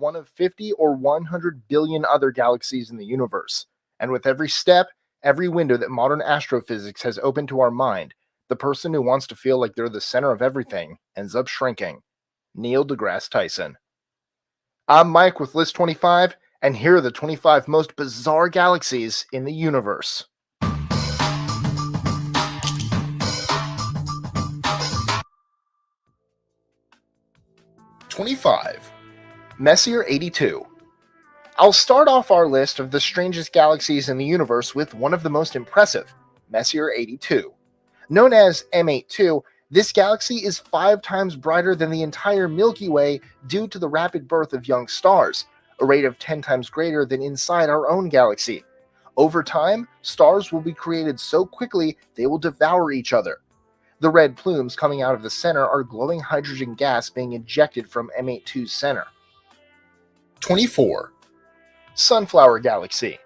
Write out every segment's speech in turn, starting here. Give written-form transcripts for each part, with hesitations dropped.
one of 50 or 100 billion other galaxies in the universe. And with every step, every window that modern astrophysics has opened to our mind, the person who wants to feel like they're the center of everything ends up shrinking. Neil deGrasse Tyson. I'm Mike with List 25, and here are the 25 most bizarre galaxies in the universe. #25. Messier 82. I'll start off our list of the strangest galaxies in the universe with one of the most impressive, Messier 82. Known as M82, this galaxy is 5 times brighter than the entire Milky Way due to the rapid birth of young stars, a rate of 10 times greater than inside our own galaxy. Over time, stars will be created so quickly they will devour each other. The red plumes coming out of the center are glowing hydrogen gas being ejected from M82's center. #24. Sunflower Galaxy.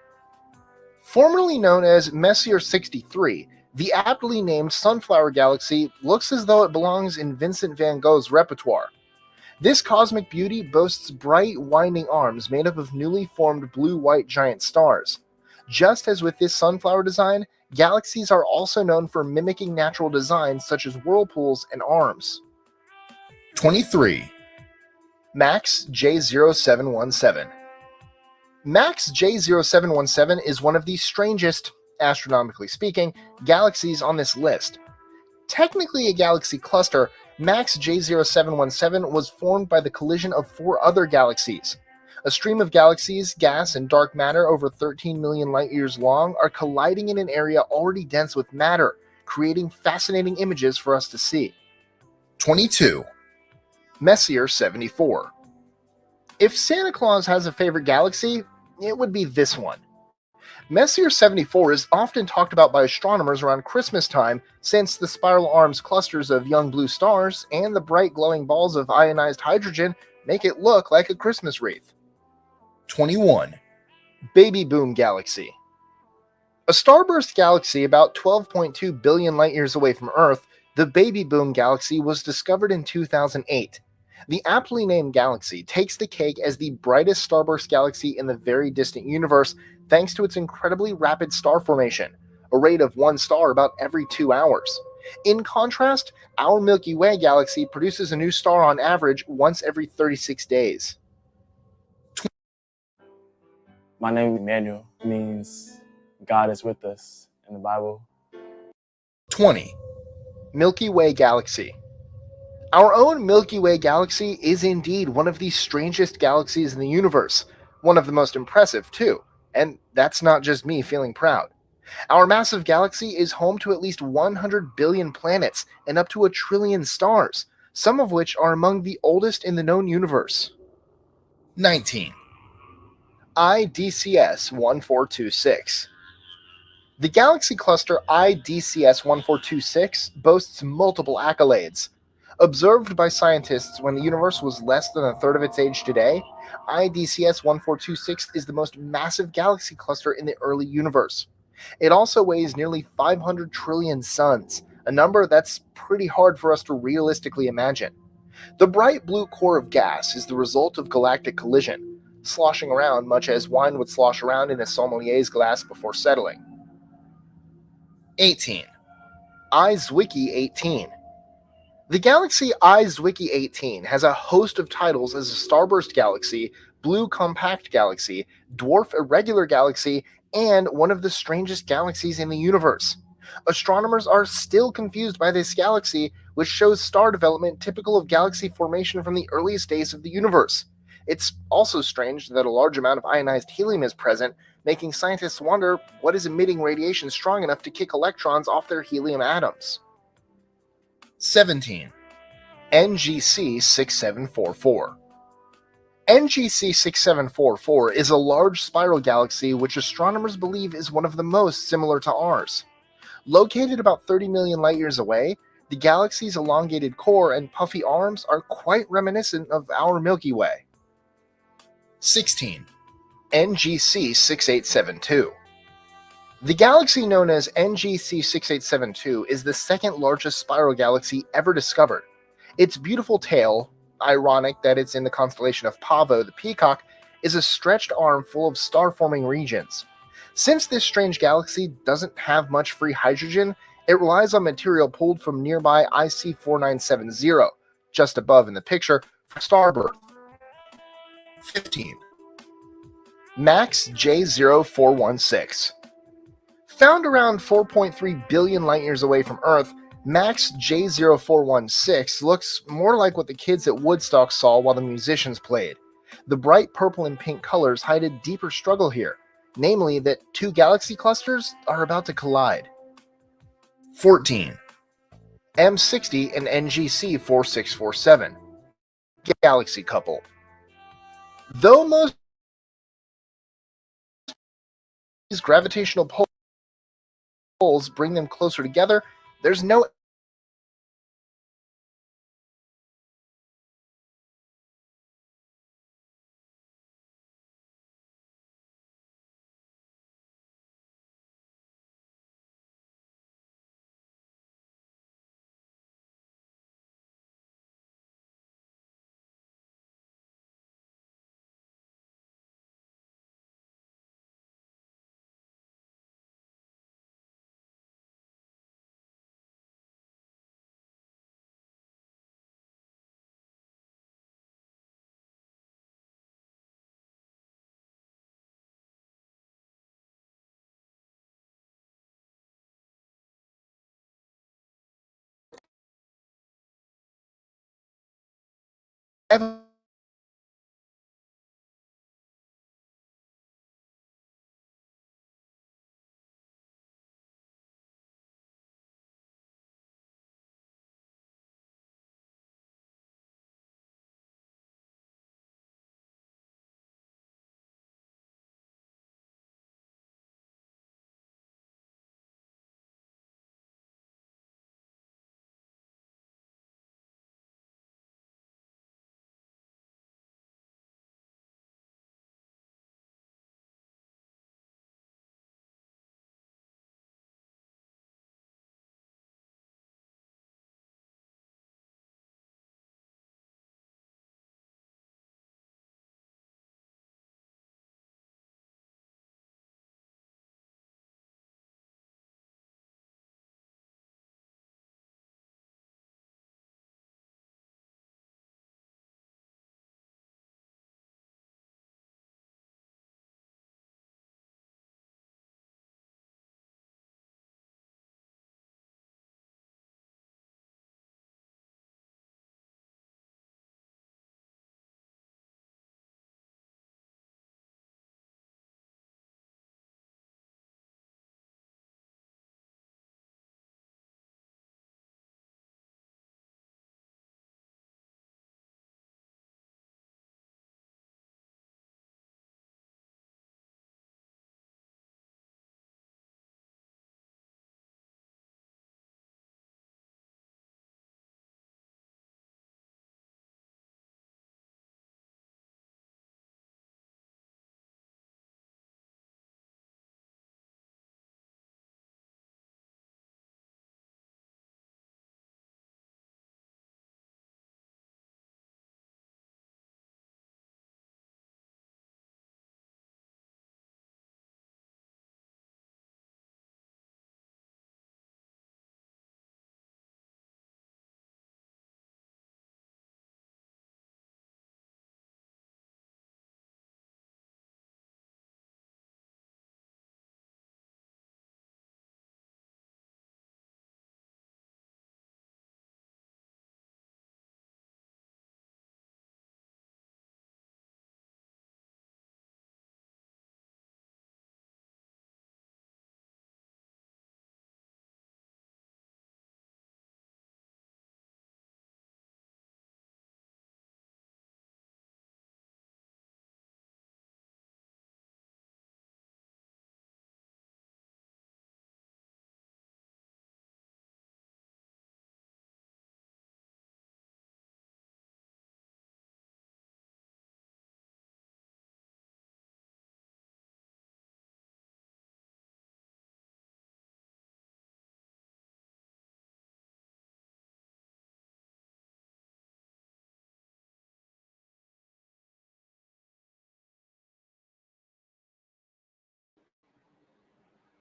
Formerly known as Messier 63, the aptly named Sunflower Galaxy looks as though it belongs in Vincent van Gogh's repertoire. This cosmic beauty boasts bright, winding arms made up of newly formed blue-white giant stars. Just as with this sunflower design, galaxies are also known for mimicking natural designs such as whirlpools and arms. #23. MAX J0717. MAX J0717 is one of the strangest, astronomically speaking, galaxies on this list. Technically a galaxy cluster, MAX J0717 was formed by the collision of 4 other galaxies. A stream of galaxies, gas, and dark matter over 13 million light-years long are colliding in an area already dense with matter, creating fascinating images for us to see. #22. Messier 74. If Santa Claus has a favorite galaxy, it would be this one. Messier 74 is often talked about by astronomers around Christmas time since the spiral arms clusters of young blue stars and the bright glowing balls of ionized hydrogen make it look like a Christmas wreath. #21. Baby Boom Galaxy. A starburst galaxy about 12.2 billion light-years away from Earth, the Baby Boom Galaxy was discovered in 2008. The aptly named galaxy takes the cake as the brightest starburst galaxy in the very distant universe thanks to its incredibly rapid star formation, a rate of 1 star about every 2 hours. In contrast, our Milky Way galaxy produces a new star on average once every 36 days. My name is Emmanuel. It means God is with us in the Bible. 20. Milky Way Galaxy. Our own Milky Way galaxy is indeed one of the strangest galaxies in the universe, one of the most impressive too, and that's not just me feeling proud. Our massive galaxy is home to at least 100 billion planets and up to 1 trillion stars, some of which are among the oldest in the known universe. 19. IDCS 1426. The galaxy cluster IDCS 1426 boasts multiple accolades. Observed by scientists when the universe was less than 1/3 of its age today, IDCS 1426 is the most massive galaxy cluster in the early universe. It also weighs nearly 500 trillion suns, a number that's pretty hard for us to realistically imagine. The bright blue core of gas is the result of galactic collision, sloshing around much as wine would slosh around in a sommelier's glass before settling. 18. YHWH'S 18. The galaxy YHWH'S 18 has a host of titles as a starburst galaxy, blue compact galaxy, dwarf irregular galaxy, and one of the strangest galaxies in the universe. Astronomers are still confused by this galaxy, which shows star development typical of galaxy formation from the earliest days of the universe. It's also strange that a large amount of ionized helium is present, making scientists wonder what is emitting radiation strong enough to kick electrons off their helium atoms. 17. NGC 6744. NGC 6744 is a large spiral galaxy which astronomers believe is one of the most similar to ours. Located about 30 million light-years away, the galaxy's elongated core and puffy arms are quite reminiscent of our Milky Way. 16. NGC 6872. The galaxy known as NGC 6872 is the second largest spiral galaxy ever discovered. Its beautiful tail, ironic that it's in the constellation of Pavo, the peacock, is a stretched arm full of star-forming regions. Since this strange galaxy doesn't have much free hydrogen, it relies on material pulled from nearby IC 4970, just above in the picture, for star birth. 15. MAX J0416. Found around 4.3 billion light years away from Earth, MAX J0416 looks more like what the kids at Woodstock saw while the musicians played. The bright purple and pink colors hide a deeper struggle here, namely that two galaxy clusters are about to collide. 14. M60 and NGC 4647. Galaxy couple. Though most of these gravitational poles bring them closer together, there's no evidence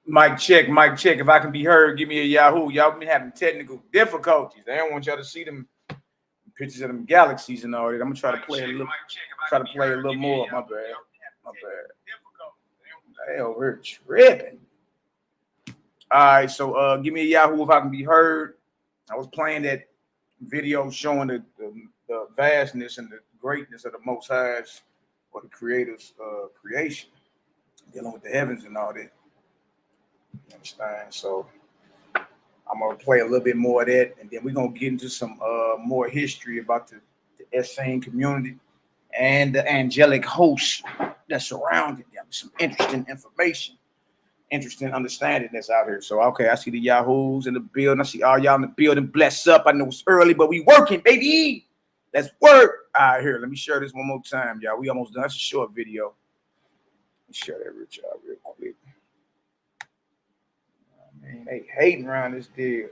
Mic check, mic check. If I can be heard, give me a Yahoo. Y'all been having technical difficulties. I don't want y'all to see them pictures of them galaxies and all that. I'm gonna try to play a little, more. My bad. Hell, we're tripping. All right, so give me a Yahoo if I can be heard. I was playing that video showing the vastness and the greatness of the Most High's or the Creator's creation, dealing with the heavens and all that. You understand? So I'm gonna play a little bit more of that, and then we're gonna get into some more history about the Essene community and the angelic hosts that surrounded them. Some interesting information, interesting understanding that's out here. So okay, I see the Yahoos in the building. I see all y'all in the building. Bless up. I know it's early, but we working, baby. Let's work. All right, here. Let me share this one more time, y'all. We almost done. That's a short video. Let me share that with y'all real quick. Man, they hating around this deal.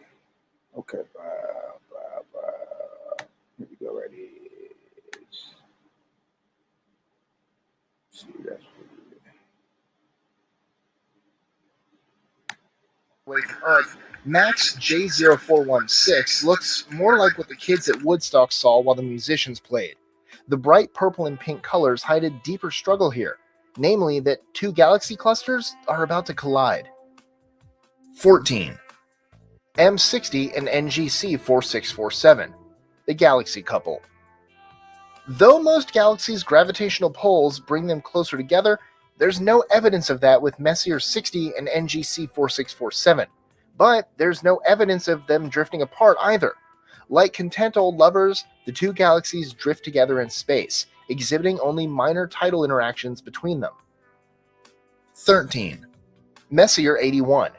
Okay, bye. Here we go right here. See, that's Away from Earth, Max J0416 looks more like what the kids at Woodstock saw while the musicians played. The bright purple and pink colors hide a deeper struggle here, namely that two galaxy clusters are about to collide. 14. M60 and NGC 4647, the galaxy couple. Though most galaxies' gravitational poles bring them closer together, there's no evidence of that with Messier 60 and NGC 4647, but there's no evidence of them drifting apart either. Like content old lovers, the two galaxies drift together in space, exhibiting only minor tidal interactions between them. 13. Messier 81.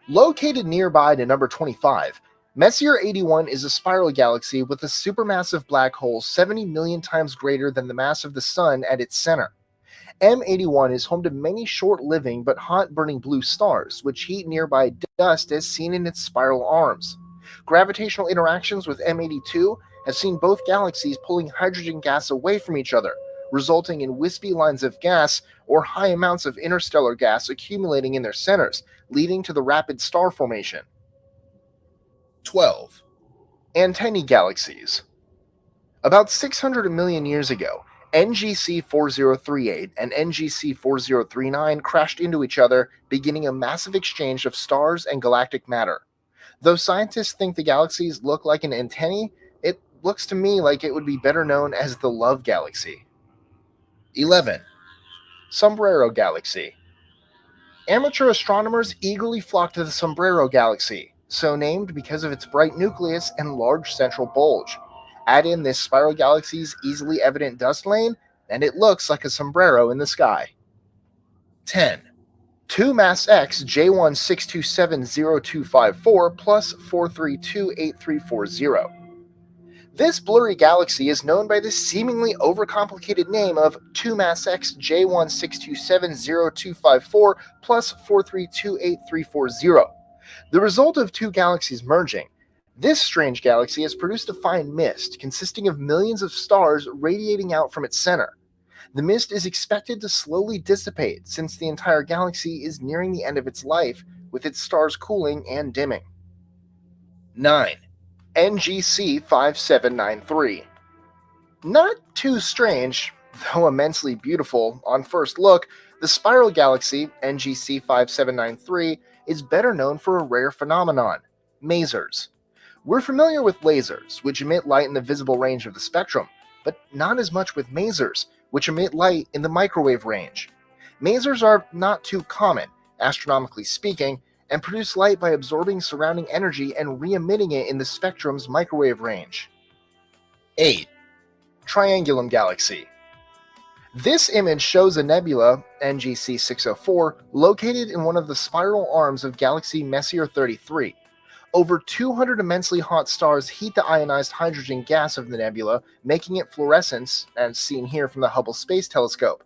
Located nearby to number 25, Messier 81 is a spiral galaxy with a supermassive black hole 70 million times greater than the mass of the Sun at its center. M81 is home to many short-living but hot-burning blue stars, which heat nearby dust as seen in its spiral arms. Gravitational interactions with M82 have seen both galaxies pulling hydrogen gas away from each other, resulting in wispy lines of gas or high amounts of interstellar gas accumulating in their centers, leading to the rapid star formation. 12. Antennae galaxies. About 600 million years ago, NGC 4038 and NGC 4039 crashed into each other, beginning a massive exchange of stars and galactic matter. Though scientists think the galaxies look like an antennae, it looks to me like it would be better known as the Love Galaxy. 11. Sombrero Galaxy. Amateur astronomers eagerly flock to the Sombrero Galaxy, so named because of its bright nucleus and large central bulge. Add in this spiral galaxy's easily evident dust lane, and it looks like a sombrero in the sky. 10. 2 Mass X J16270254 plus 4328340. This blurry galaxy is known by the seemingly overcomplicated name of 2 Mass X J16270254 plus 4328340. The result of two galaxies merging, this strange galaxy has produced a fine mist consisting of millions of stars radiating out from its center. The mist is expected to slowly dissipate since the entire galaxy is nearing the end of its life, with its stars cooling and dimming. 9. NGC 5793. Not too strange, though immensely beautiful on first look, the spiral galaxy, NGC 5793, is better known for a rare phenomenon, masers. We're familiar with lasers, which emit light in the visible range of the spectrum, but not as much with masers, which emit light in the microwave range. Masers are not too common, astronomically speaking, and produce light by absorbing surrounding energy and re-emitting it in the spectrum's microwave range. 8. Triangulum Galaxy. This image shows a nebula, NGC 604, located in one of the spiral arms of galaxy Messier 33. Over 200 immensely hot stars heat the ionized hydrogen gas of the nebula, making it fluorescent, as seen here from the Hubble Space Telescope.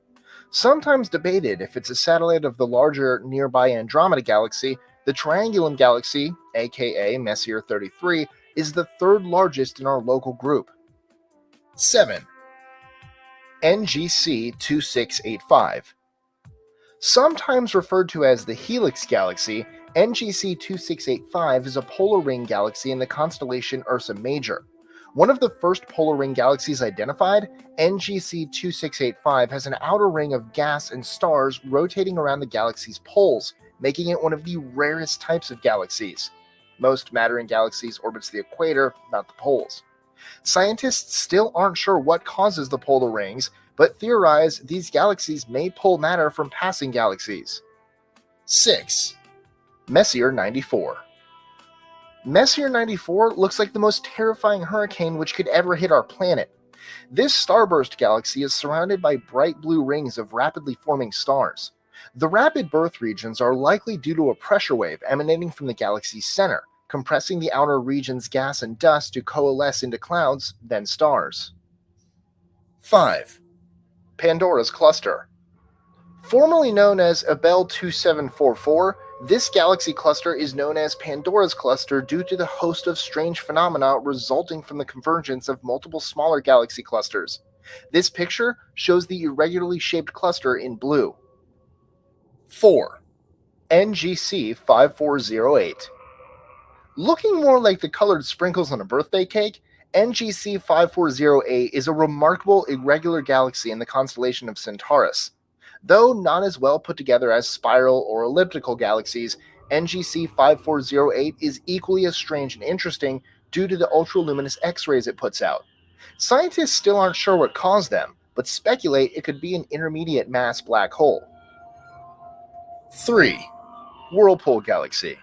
Sometimes debated if it's a satellite of the larger nearby Andromeda Galaxy, the Triangulum Galaxy, aka Messier 33, is the third largest in our local group. 7. NGC 2685. Sometimes referred to as the Helix Galaxy, NGC 2685 is a polar ring galaxy in the constellation Ursa Major. One of the first polar ring galaxies identified, NGC 2685 has an outer ring of gas and stars rotating around the galaxy's poles, making it one of the rarest types of galaxies. Most matter in galaxies orbits the equator, not the poles. Scientists still aren't sure what causes the polar rings, but theorize these galaxies may pull matter from passing galaxies. 6. Messier 94. Messier 94 looks like the most terrifying hurricane which could ever hit our planet. This starburst galaxy is surrounded by bright blue rings of rapidly forming stars. The rapid birth regions are likely due to a pressure wave emanating from the galaxy's center, compressing the outer region's gas and dust to coalesce into clouds, then stars. 5. Pandora's Cluster. Formerly known as Abell 2744, this galaxy cluster is known as Pandora's Cluster due to the host of strange phenomena resulting from the convergence of multiple smaller galaxy clusters. This picture shows the irregularly shaped cluster in blue. 4. NGC 5408. Looking more like the colored sprinkles on a birthday cake, NGC 5408 is a remarkable irregular galaxy in the constellation of Centaurus. Though not as well put together as spiral or elliptical galaxies, NGC 5408 is equally as strange and interesting due to the ultraluminous X-rays it puts out. Scientists still aren't sure what caused them, but speculate it could be an intermediate mass black hole. 3. Whirlpool Galaxy.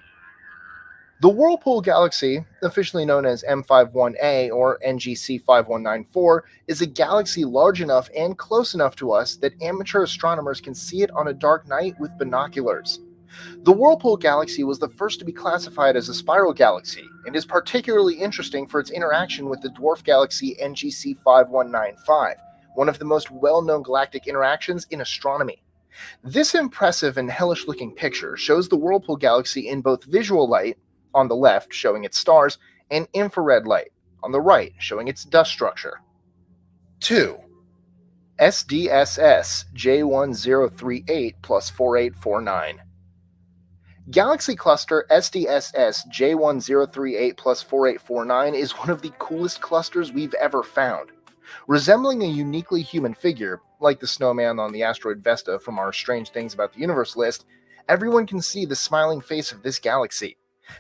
The Whirlpool Galaxy, officially known as M51A or NGC 5194, is a galaxy large enough and close enough to us that amateur astronomers can see it on a dark night with binoculars. The Whirlpool Galaxy was the first to be classified as a spiral galaxy and is particularly interesting for its interaction with the dwarf galaxy NGC 5195, one of the most well-known galactic interactions in astronomy. This impressive and hellish-looking picture shows the Whirlpool Galaxy in both visual light, on the left showing its stars, and infrared light, on the right showing its dust structure. 2. SDSS J1038 plus 4849. Galaxy cluster SDSS J1038 plus 4849 is one of the coolest clusters we've ever found. Resembling a uniquely human figure, like the snowman on the asteroid Vesta from our Strange Things About the Universe list, everyone can see the smiling face of this galaxy.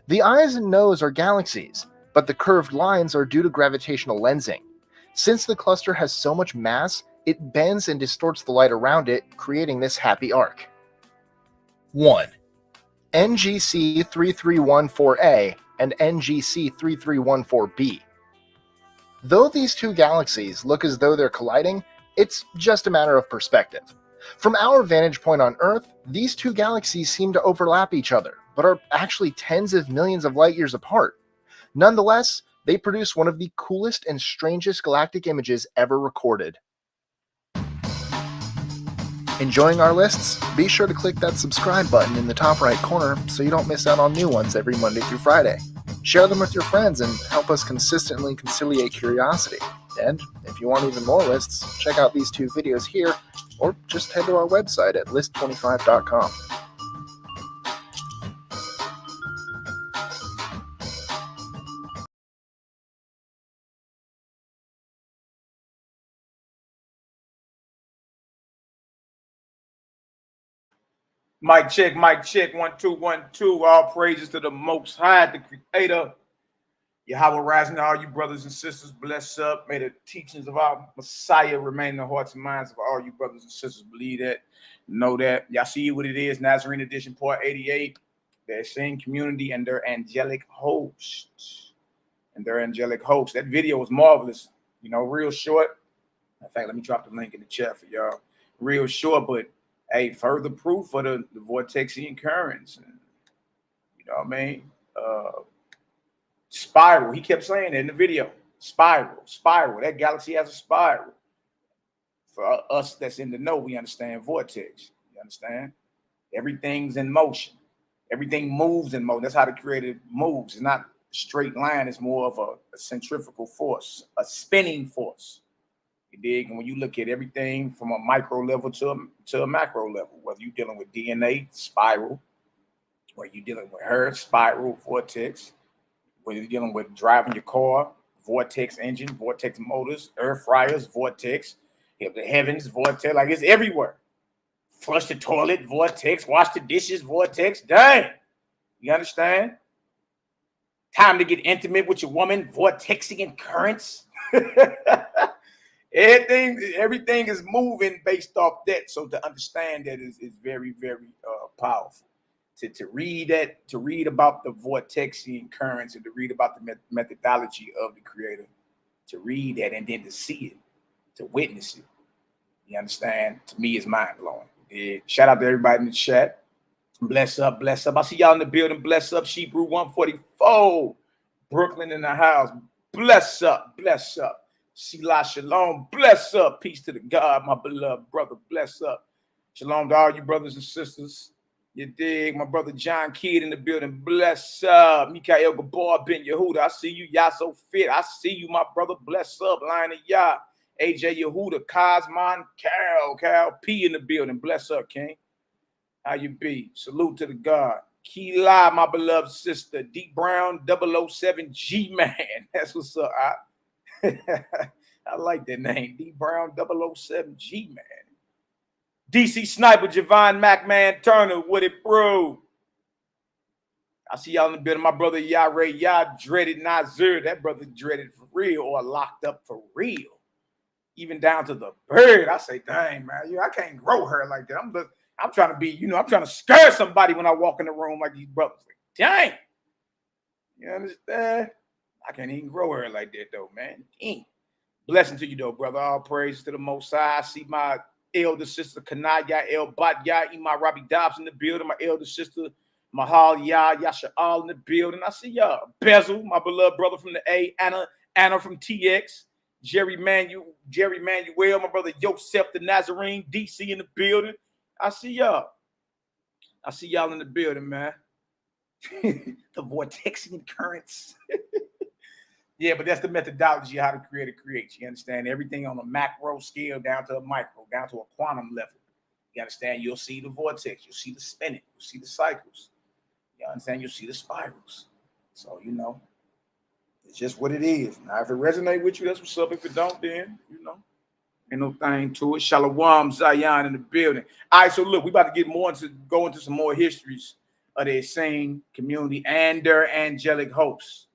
The eyes and nose are galaxies, but the curved lines are due to gravitational lensing. Since the cluster has so much mass, it bends and distorts the light around it, creating this happy arc. 1. NGC 3314A and NGC 3314B. Though these two galaxies look as though they're colliding, it's just a matter of perspective. From our vantage point on Earth, these two galaxies seem to overlap each other, but are actually tens of millions of light years apart. Nonetheless, they produce one of the coolest and strangest galactic images ever recorded. Enjoying our lists? Be sure to click that subscribe button in the top right corner so you don't miss out on new ones every Monday through Friday. Share them with your friends and help us consistently conciliate curiosity. And if you want even more lists, check out these two videos here, or just head to our website at list25.com. Mic check, 1 2 1 2. All praises to the Most High, the Creator. YHWH'S and all you brothers and sisters, bless up. May the teachings of our Messiah remain in the hearts and minds of all you brothers and sisters. Believe that, know that. Y'all see what it is. Nazarene edition, part 88. The Essene community and their angelic hosts. That video was marvelous. You know, real short. In fact, let me drop the link in the chat for y'all. Real short, but hey, further proof for the vortexian currents. And, you know what I mean? Spiral. He kept saying it in the video. Spiral. That galaxy has a spiral. For us that's in the know, we understand vortex. You understand? Everything's in motion. Everything moves in motion. That's how the creator moves. It's not a straight line. It's more of a centrifugal force, a spinning force. You dig? And when you look at everything from a micro level to a macro level, whether you're dealing with DNA, spiral, or you're dealing with her, spiral, vortex, whether you're dealing with driving your car, vortex engine, vortex motors, air fryers, vortex, you have the heavens, vortex, like it's everywhere. Flush the toilet, vortex, wash the dishes, vortex, dang. You understand? Time to get intimate with your woman, vortexing and currents. Everything is moving based off that. So to understand that is very, very powerful. To read that, to read about the vortexian currents, and to read about the methodology of the Creator, to read that and then to see it, to witness it. You understand? To me, it's mind blowing. Shout out to everybody in the chat. Bless up, bless up. I see y'all in the building. Bless up, Sheep Brew 144, Brooklyn in the house. Bless up, bless up. Selah Shalom, bless up. Peace to the God, my beloved brother. Bless up. Shalom to all you brothers and sisters. You dig? My brother John Kidd in the building. Bless up. Mikael Gabor Ben Yehuda. I see you. Y'all so fit. I see you, my brother. Bless up. Lion of Yah. AJ Yehuda. Cosmon. Carol P in the building. Bless up, King. How you be? Salute to the God. Kila, my beloved sister. D Brown 007 G-Man. That's what's up. I like that name. D Brown 007 G-Man. DC Sniper, Javon McMahon Turner, what it bro? I see y'all in the building. My brother YAH'S dreaded Nazarene. That brother dreaded for real or locked up for real. Even down to the bird. I say, dang, man, I can't grow her like that. I'm trying to be, I'm trying to scare somebody when I walk in the room like these brothers. Like, dang. You understand? I can't even grow her like that, though, man. Dang. Blessing to you, though, brother. All praise to the Most High. I see my elder sister, Kanaya El Bat Yah, my Robbie Dobbs in the building. My elder sister, Mahal Yah, Yasha'al in the building. I see y'all. Bezel, my beloved brother from the A. Anna from TX. Jerry Manuel, my brother Yosef the Nazarene, DC in the building. I see y'all. I see y'all in the building, man. The vortexian currents. Yeah, but that's the methodology of how the Creator creates. You understand? Everything on a macro scale down to a micro, down to a quantum level. You understand? You'll see the vortex. You'll see the spinning. You'll see the cycles. You understand? You'll see the spirals. So, it's just what it is. Now, if it resonates with you, that's what's up. If it don't, then, ain't no thing to it. Shalom, Zion in the building. All right, so look, we about to go into some more histories of the Essene community and their angelic hosts.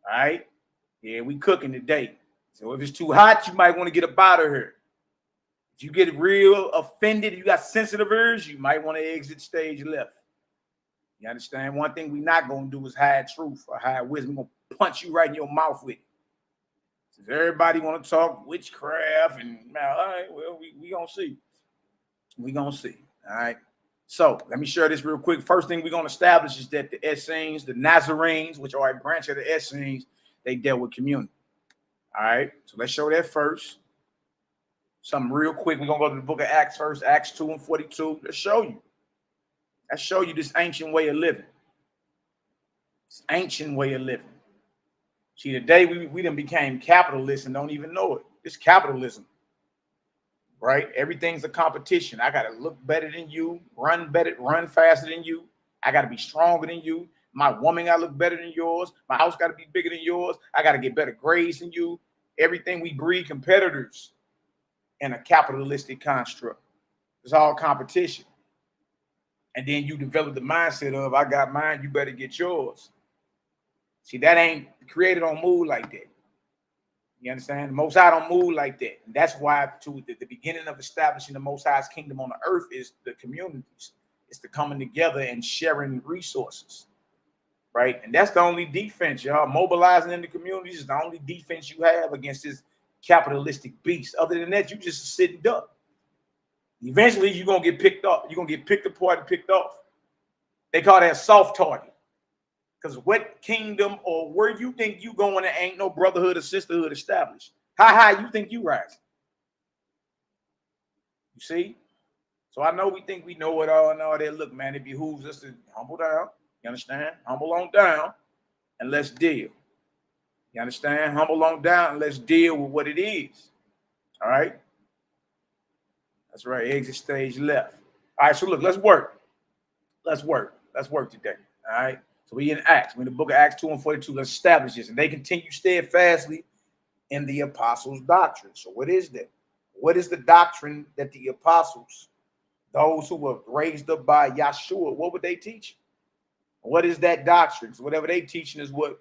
All right? Yeah, we cooking today. So if it's too hot, you might want to get up out of here. If you get real offended, you got sensitive ears, you might want to exit stage left. You understand? One thing we're not going to do is hide truth or hide wisdom. We're going to punch you right in your mouth with it. Since everybody want to talk witchcraft and, all right, well, we going to see. We going to see. All right? So let me share this real quick. First thing we're going to establish is that the Essenes, the Nazarenes, which are a branch of the Essenes, they dealt with community. All right, so let's show that first. Something real quick. We're going to go to the book of Acts first, Acts 2 and 42. Let's show you. Let's show you this ancient way of living. This ancient way of living. See, today we done became capitalists and don't even know it. It's capitalism. Right? Everything's a competition. I got to look better than you, run better, run faster than you. I got to be stronger than you. My woman got to look better than yours. My house got to be bigger than yours. I got to get better grades than you. Everything we breed competitors in a capitalistic construct. It's all competition. And then you develop the mindset of, I got mine, you better get yours. See, that ain't created on move like that. You understand? The Most High don't move like that. And that's why the beginning of establishing the Most High's kingdom on the earth is the communities. It's the coming together and sharing resources. Right? And that's the only defense, y'all. Mobilizing in the communities is the only defense you have against this capitalistic beast. Other than that, you just a sitting duck. Eventually, you're going to get picked off. You're going to get picked apart and picked off. They call that soft target. Because what kingdom or where you think you going, there ain't no brotherhood or sisterhood established. How high you think you rising? You see? So I know we think we know it all and all that. Look, man, it behooves us to humble down. You understand? Humble on down and let's deal. You understand? Humble on down and let's deal with what it is. All right. That's right. Exit stage left. All right. So look, let's work. Let's work today. All right. So we in Acts. We in the book of Acts 2:42. Let's establish this. And they continue steadfastly in the apostles' doctrine. So what is that? What is the doctrine that the apostles, those who were raised up by Yahshua, what would they teach? What is that doctrine? So whatever they teaching is what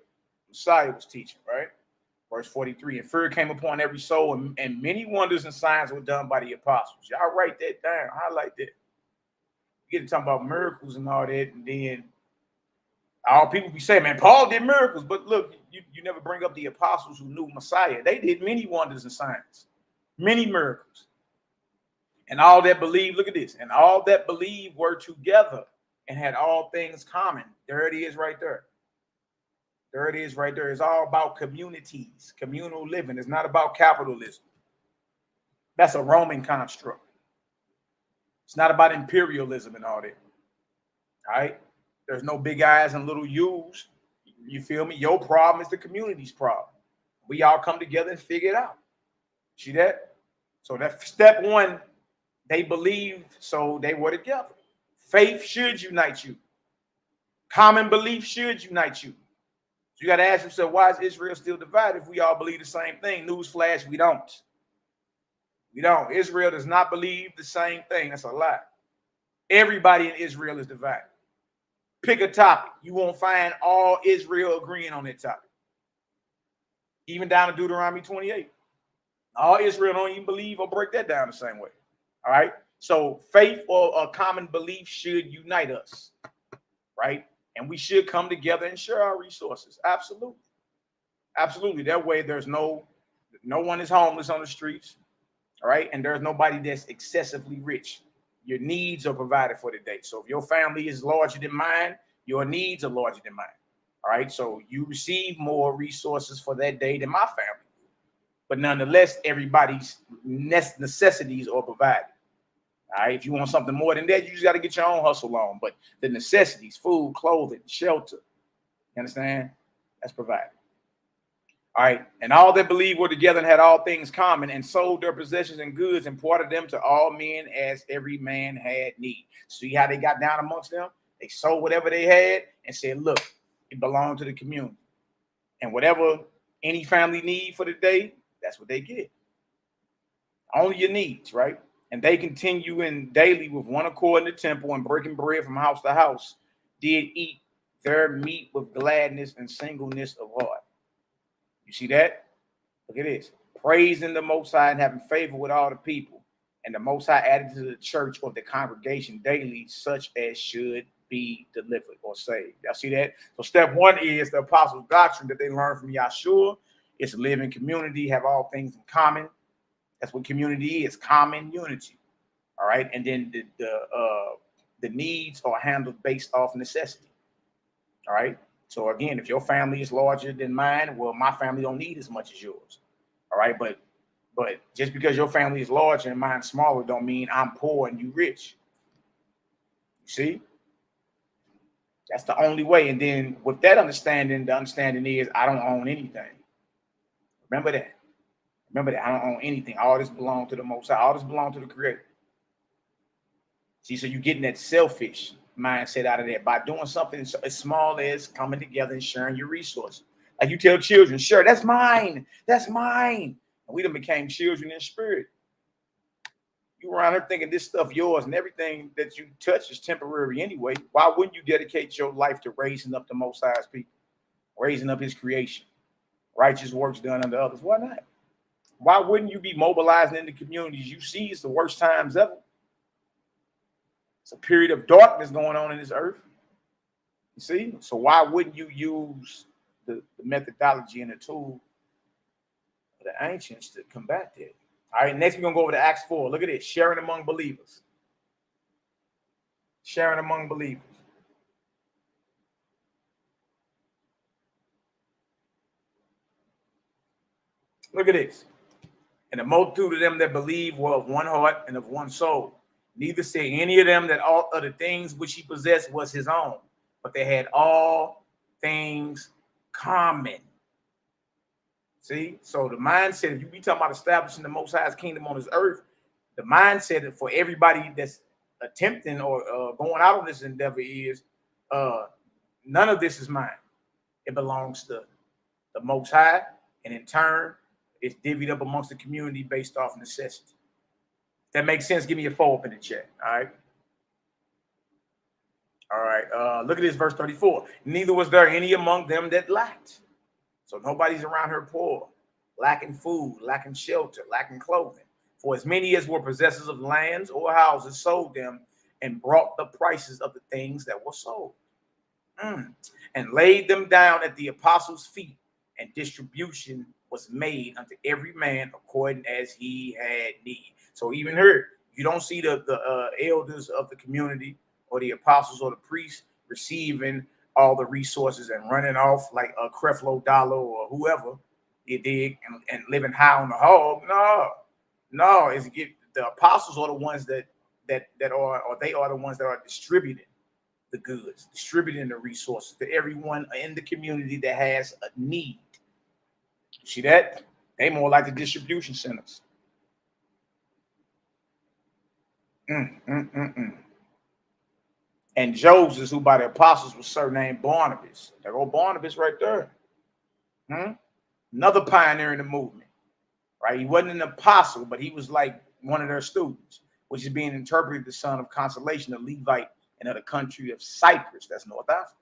Messiah was teaching, right? Verse 43, and fear came upon every soul, and many wonders and signs were done by the apostles. Y'all write that down, highlight that. You get to talk about miracles and all that, and then all people be saying, man, Paul did miracles, but look, you never bring up the apostles who knew Messiah. They did many wonders and signs, many miracles. And all that believed, look at this, and all that believed were together and had all things common. There it is right there. There it is right there. It's all about communities, communal living. It's not about capitalism. That's a Roman construct. It's not about imperialism and all that. All right? There's no big I's and little U's. You feel me? Your problem is the community's problem. We all come together and figure it out. See that? So that's step one. They believed, so they were together. Faith should unite you. Common belief should unite you. So you got to ask yourself, why is Israel still divided if we all believe the same thing? Newsflash, we don't. We don't. Israel does not believe the same thing. That's a lie. Everybody in Israel is divided. Pick a topic. You won't find all Israel agreeing on that topic. Even down to Deuteronomy 28. All Israel don't even believe or break that down the same way. All right. So faith or a common belief should unite us. Right. And we should come together and share our resources. Absolutely. Absolutely. That way there's no one is homeless on the streets. All right. And there's nobody that's excessively rich. Your needs are provided for the day. So if your family is larger than mine, your needs are larger than mine. All right. So you receive more resources for that day than my family. But nonetheless, everybody's necessities are provided. All right. If you want something more than that, you just got to get your own hustle on. But the necessities, food, clothing, shelter, you understand? That's provided. All right. And all that believed were together and had all things common and sold their possessions and goods and parted them to all men as every man had need. See how they got down amongst them? They sold whatever they had and said, look, it belonged to the community. And whatever any family need for the day, that's what they get. Only your needs, right? And they continue in daily with one accord in the temple and breaking bread from house to house, did eat their meat with gladness and singleness of heart. You see that? Look at this. Praising the Most High and having favor with all the people. And the Most High added to the church or the congregation daily such as should be delivered or saved. Y'all see that? So step one is the apostles' doctrine that they learned from Yahshua. It's to live in community, have all things in common. That's what community is, common unity. All right. And then the needs are handled based off necessity. All right. So again, if your family is larger than mine, well, my family don't need as much as yours. All right. But just because your family is larger and mine smaller don't mean I'm poor and you rich. You see? That's the only way. And then with that understanding, the understanding is I don't own anything. Remember that. Remember that. I don't own anything. All this belongs to the Most High. All this belongs to the Creator. See, so you're getting that selfish mindset out of that by doing something as small as coming together and sharing your resources. Like you tell children, sure, that's mine. That's mine. And we done became children in spirit. You around here thinking this stuff yours and everything that you touch is temporary anyway. Why wouldn't you dedicate your life to raising up the Most High's people, raising up his creation, righteous works done unto others? Why not? Why wouldn't you be mobilizing in the communities you see? It's the worst times ever. It's a period of darkness going on in this earth. You see? So why wouldn't you use the methodology and the tool of the ancients to combat that? All right, next we're going to go over to Acts 4. Look at this. Sharing among believers. Sharing among believers. Look at this. And the multitude of them that believed were of one heart and of one soul. Neither said any of them that all of the things which he possessed was his own, but they had all things common. See, so the mindset, if you be talking about establishing the Most High's kingdom on this earth, the mindset for everybody that's attempting or going out on this endeavor is none of this is mine. It belongs to the Most High, and in turn, it's divvied up amongst the community based off necessity. If that makes sense, give me a 4 up in the chat. All right. All right. Look at this, verse 34. Neither was there any among them that lacked. So nobody's around her poor, lacking food, lacking shelter, lacking clothing. For as many as were possessors of lands or houses sold them and brought the prices of the things that were sold, and laid them down at the apostles' feet, and distribution was made unto every man according as he had need. So even here, you don't see the elders of the community or the apostles or the priests receiving all the resources and running off like a Creflo Dollar or whoever you dig and living high on the hog. No, it's the apostles are the ones that are, or they are the ones that are distributing the goods, distributing the resources to everyone in the community that has a need. You see that? They more like the distribution centers. And Joseph, who by the apostles was surnamed Barnabas. There go Barnabas right there. Another pioneer in the movement, right? He wasn't an apostle, but he was like one of their students, which is being interpreted the son of consolation, a Levite, and of the country of Cyprus, that's North Africa.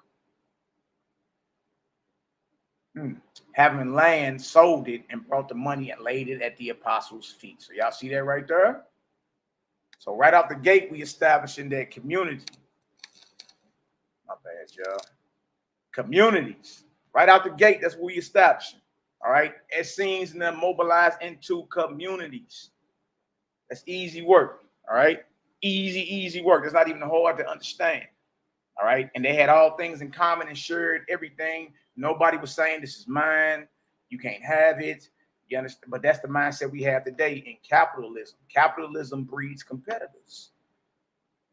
Having land, sold it, and brought the money and laid it at the apostles' feet. So y'all see that right there? So right out the gate, we establishing that community. My bad, y'all. Communities. Right out the gate, that's what we establishing. All right. Essenes and them mobilized into communities. That's easy work. All right. Easy work. That's not even hard to understand. All right. And they had all things in common and shared everything. Nobody was saying this is mine. You can't have it. You understand? But that's the mindset we have today in capitalism. Capitalism breeds competitors.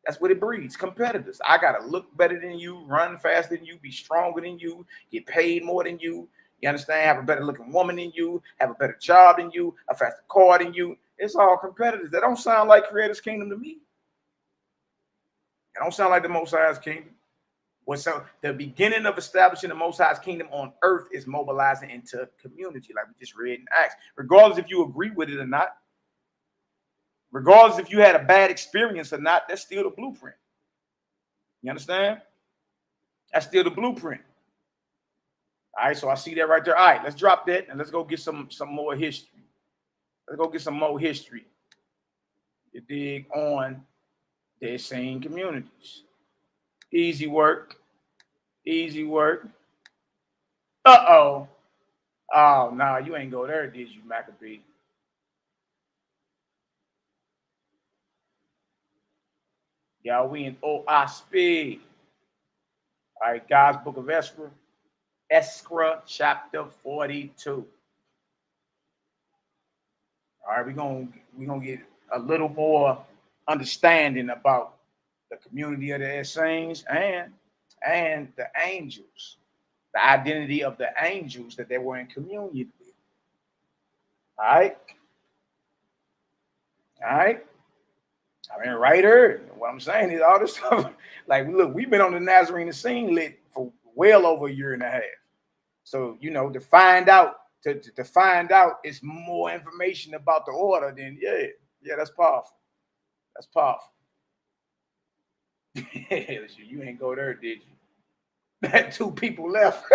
That's what it breeds, competitors. I got to look better than you, run faster than you, be stronger than you, get paid more than you. You understand? Have a better looking woman than you, have a better job than you, a faster car than you. It's all competitors. That don't sound like Creator's kingdom to me. It don't sound like the Most High's kingdom. So the beginning of establishing the Most High's kingdom on earth is mobilizing into community, like we just read in Acts. Regardless if you agree with it or not, regardless if you had a bad experience or not, that's still the blueprint. You understand? That's still the blueprint. All right, so I see that right there. All right, let's drop that and let's go get some more history. Let's go get some more history. You dig on the same communities. Easy work. Easy work. Uh-oh. Oh, no, you ain't go there, did you, Maccabee? Y'all, we in OSP. All right, God's Book of Esra, chapter 42. All right, we're gonna get a little more understanding about the community of the Essenes and the angels, the identity of the angels that they were in communion with. All right. I mean, right here, what I'm saying is all this stuff. Like, look, we've been on the Nazarene scene lit for well over a year and a half. So, you know, to find out it's more information about the order, then yeah, that's powerful. That's powerful. You ain't go there, did you? That 2 people left.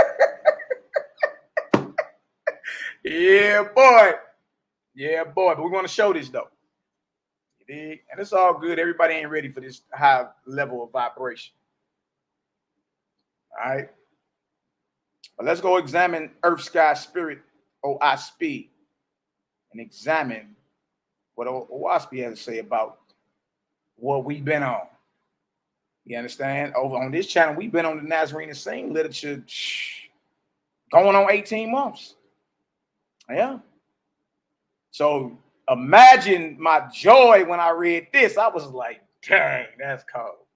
Yeah, boy. But we want to show this though. And it's all good. Everybody ain't ready for this high level of vibration. All right. But let's go examine Earth, Sky, Spirit, OSP, and examine what OSP has to say about what we've been on. You understand? Over on this channel, we've been on the Nazarene scene literature going on 18 months. Yeah. So imagine my joy when I read this. I was like, dang, that's cold.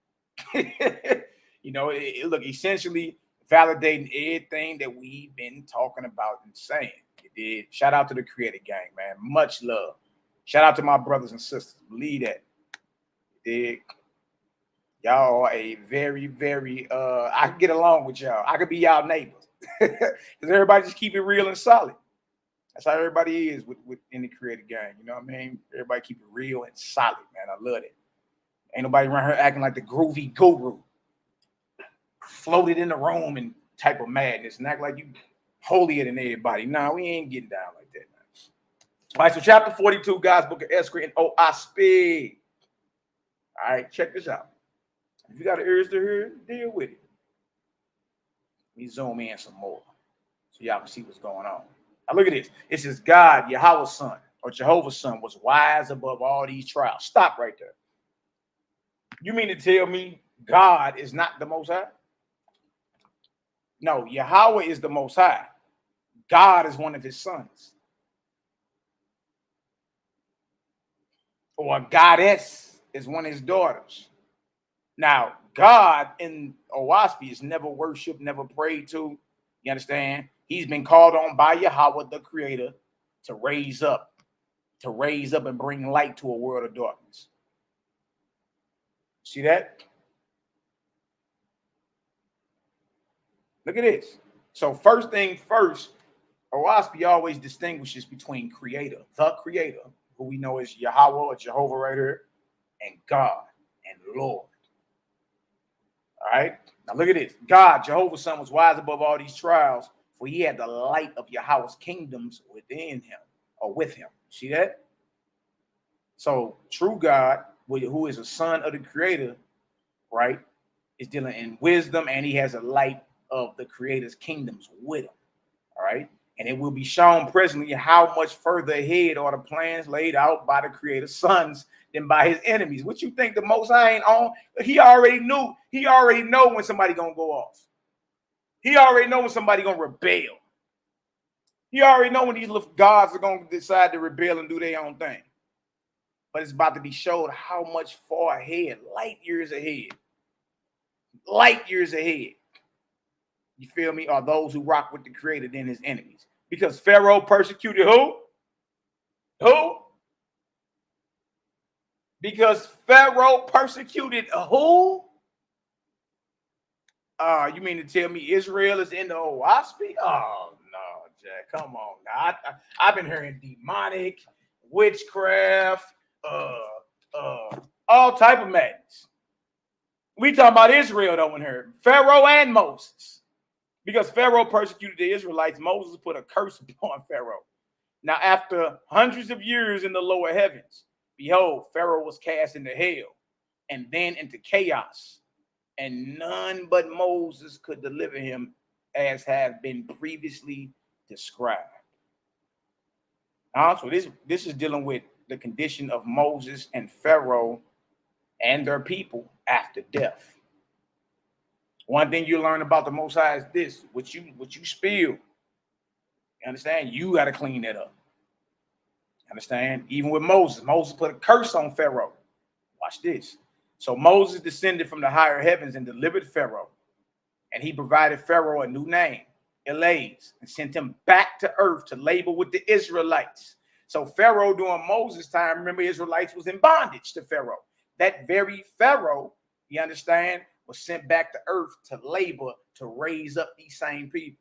You know, look, essentially validating everything that we've been talking about and saying. You did. Shout out to the Creator Gang, man. Much love. Shout out to my brothers and sisters. Believe that. You did. Y'all are a very, very, I can get along with y'all. I could be y'all neighbors. Because everybody just keep it real and solid. That's how everybody is in the Creator Gang. You know what I mean? Everybody keep it real and solid, man. I love it. Ain't nobody around here acting like the groovy guru. Floated in the room and type of madness and act like you holier than everybody. Nah, we ain't getting down like that, man. All right, so chapter 42, God's book of Esther and OSP. All right, check this out. If you got ears to hear, deal with it. Let me zoom in some more so y'all can see what's going on. Now look at this. It says God, Yahweh's son, or Jehovah's son, was wise above all these trials. Stop right there. You mean to tell me God is not the Most High? No, Yahweh is the Most High. God is one of his sons. Or a goddess is one of his daughters. Now, God in OSP is never worshipped, never prayed to. You understand? He's been called on by Yahweh, the Creator, to raise up and bring light to a world of darkness. See that? Look at this. So first thing first, OSP always distinguishes between Creator, the Creator, who we know as Yahweh or Jehovah right here, and God and Lord. All right. Now look at this. God, Jehovah's son, was wise above all these trials, for he had the light of Yahweh's kingdoms within him or with him. See that? So true God, who is a son of the Creator, right, is dealing in wisdom, and he has a light of the Creator's kingdoms with him. All right. And it will be shown presently how much further ahead are the plans laid out by the Creator's sons than by his enemies. What you think the Most High ain't on? He already knew. He already know when somebody gonna go off. He already know when somebody gonna rebel. He already know when these little gods are gonna decide to rebel and do their own thing. But it's about to be showed how much far ahead, light years ahead. Light years ahead. You feel me? Are those who rock with the Creator than his enemies. Because Pharaoh persecuted who? Who? Because Pharaoh persecuted who? You mean to tell me Israel is in the OSP? Oh, no, Jack. Come on. Now, I've been hearing demonic, witchcraft, all type of madness. We talking about Israel, though, in here. Pharaoh and Moses. Because Pharaoh persecuted the Israelites, Moses put a curse upon Pharaoh. Now, after hundreds of years in the lower heavens, behold, Pharaoh was cast into hell and then into chaos. And none but Moses could deliver him, as have been previously described. So this is dealing with the condition of Moses and Pharaoh and their people after death. One thing you learn about the Most High is this: what you spill, you understand? You got to clean that up. Understand? Even with Moses put a curse on Pharaoh. Watch this. So Moses descended from the higher heavens and delivered Pharaoh, and he provided Pharaoh a new name, Elaz, and sent him back to earth to labor with the Israelites. So Pharaoh during Moses' time, remember, Israelites was in bondage to Pharaoh. That very Pharaoh, you understand, was sent back to earth to labor to raise up these same people.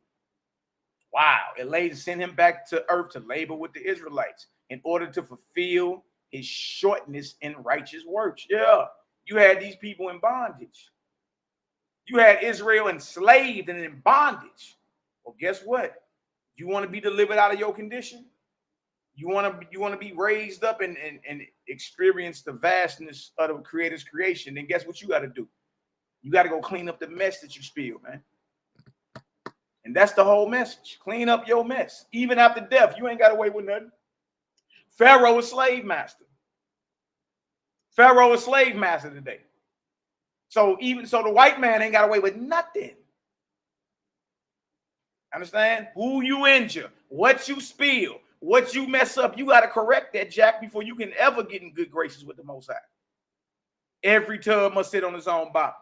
Wow. Elaz sent him back to earth to labor with the Israelites in order to fulfill his shortness in righteous works. Yeah. You had these people in bondage. You had Israel enslaved and in bondage. Well, guess what? You want to be delivered out of your condition? You want to be raised up and experience the vastness of the Creator's creation? Then guess what you got to do? You got to go clean up the mess that you spilled, man. And that's the whole message. Clean up your mess. Even after death, you ain't got away with nothing. Pharaoh is slave master. Pharaoh is slave master today. So the white man ain't got away with nothing. Understand? Who you injure, what you spill, what you mess up, you got to correct that, Jack, before you can ever get in good graces with the Most High. Every tub must sit on its own bottom.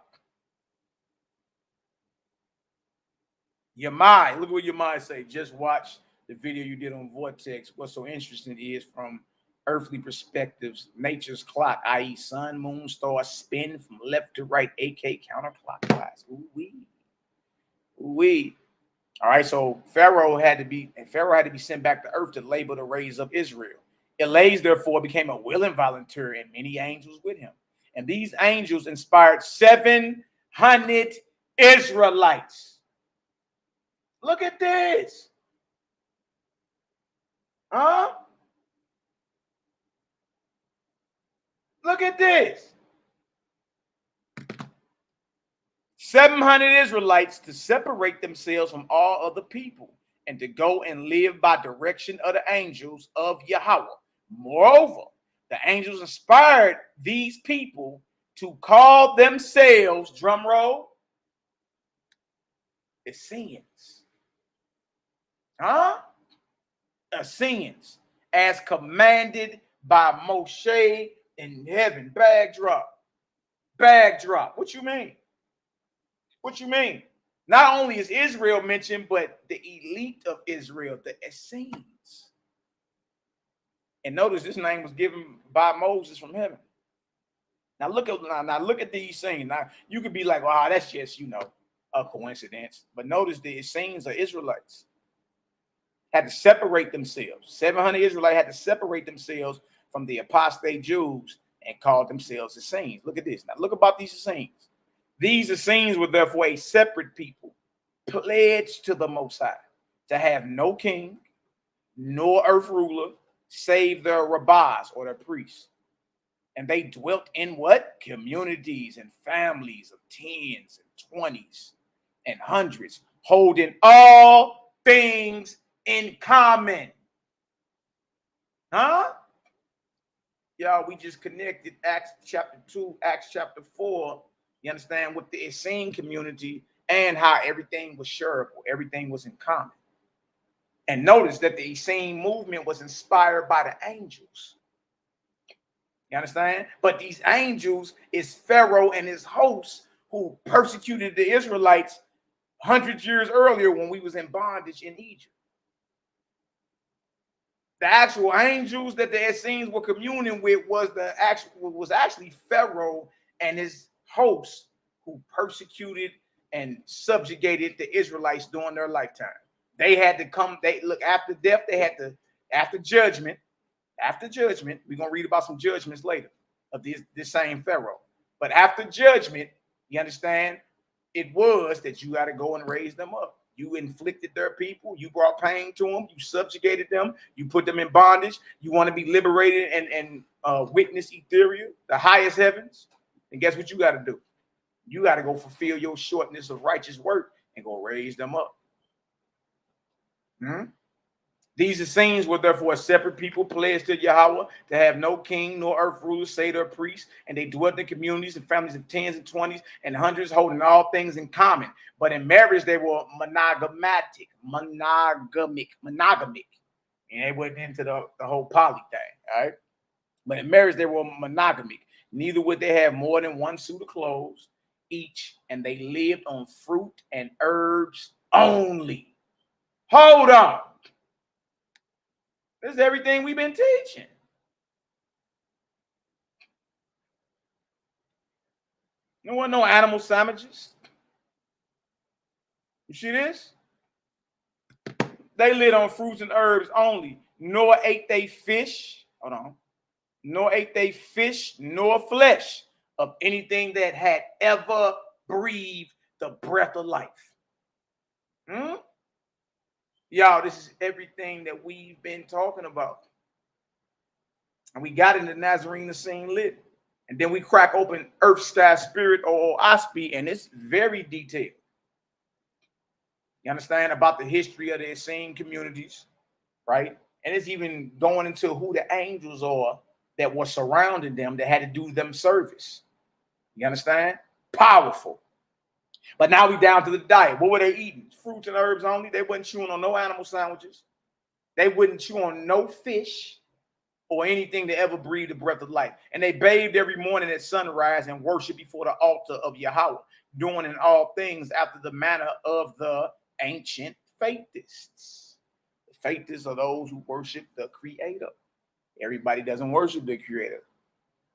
Your mind, look at what your mind say. Just watch the video you did on Vortex, what's so interesting is from earthly perspectives, nature's clock, i.e. sun, moon, stars, spin from left to right, aka counterclockwise. Ooh-wee. Ooh-wee. All right, so Pharaoh had to be sent back to earth to labor to raise up Israel. Elias, therefore, became a willing volunteer, and many angels with him. And these angels inspired 700 Israelites. Look at this. Huh? Look at this. 700 Israelites to separate themselves from all other people and to go and live by direction of the angels of Yahweh. Moreover, the angels inspired these people to call themselves, drum roll, Essenes. Huh? Essenes, as commanded by Moshe in heaven. Bag drop. Bag drop. What you mean? What you mean? Not only is Israel mentioned, but the elite of Israel, the Essenes. And notice this name was given by Moses from heaven. Now look at these things. Now you could be like, wow, that's just, a coincidence. But notice the Essenes are Israelites. Had to separate themselves. 700 Israelites had to separate themselves from the apostate Jews and called themselves Essenes. Look at this. Now look about these Essenes. These Essenes were therefore a separate people, pledged to the Most High, to have no king, nor earth ruler, save their rabbis or their priests. And they dwelt in what? Communities and families of tens and 20s and hundreds, holding all things in common. Huh? Y'all, we just connected Acts chapter 2, Acts chapter 4. You understand, with the Essene community and how everything was shareable, everything was in common. And notice that the Essene movement was inspired by the angels. You understand? But these angels is Pharaoh and his hosts who persecuted the Israelites 100 years earlier when we was in bondage in Egypt. The actual angels that the Essenes were communing with was actually Pharaoh and his hosts who persecuted and subjugated the Israelites during their lifetime. They had to come, after death, after judgment, we're going to read about some judgments later of this same Pharaoh. But after judgment, you understand, it was that you got to go and raise them up. You inflicted their people. You brought pain to them. You subjugated them. You put them in bondage. You want to be liberated and witness Ethereal, the highest heavens. And guess what you got to do? You got to go fulfill your shortness of righteous work and go raise them up. These Essenes were therefore a separate people pledged to Yahweh to have no king nor earth ruler, save their priests, and they dwelt in communities and families of tens and 20s and hundreds, holding all things in common. But in marriage, they were monogamic. And they went into the whole poly thing, all right? But in marriage, they were monogamic. Neither would they have more than one suit of clothes each, and they lived on fruit and herbs only. Hold on. This is everything we've been teaching. There weren't no animal sandwiches. You see this? They lived on fruits and herbs only, nor ate they fish. Hold on. Nor ate they fish nor flesh of anything that had ever breathed the breath of life. Y'all, this is everything that we've been talking about. And we got into Nazarene the scene lit. And then we crack open Earth Star Spirit or OSPI, and it's very detailed. You understand about the history of the Essene communities, right? And it's even going into who the angels are that were surrounding them that had to do them service. You understand? Powerful. But now we down to the diet. What were they eating? Fruits and herbs only. They wasn't chewing on no animal sandwiches. They wouldn't chew on no fish or anything that ever breathed the breath of life. And they bathed every morning at sunrise and worshiped before the altar of Yahweh, doing in all things after the manner of the ancient faithists. The Faithists are those who worship the Creator. Everybody doesn't worship the Creator,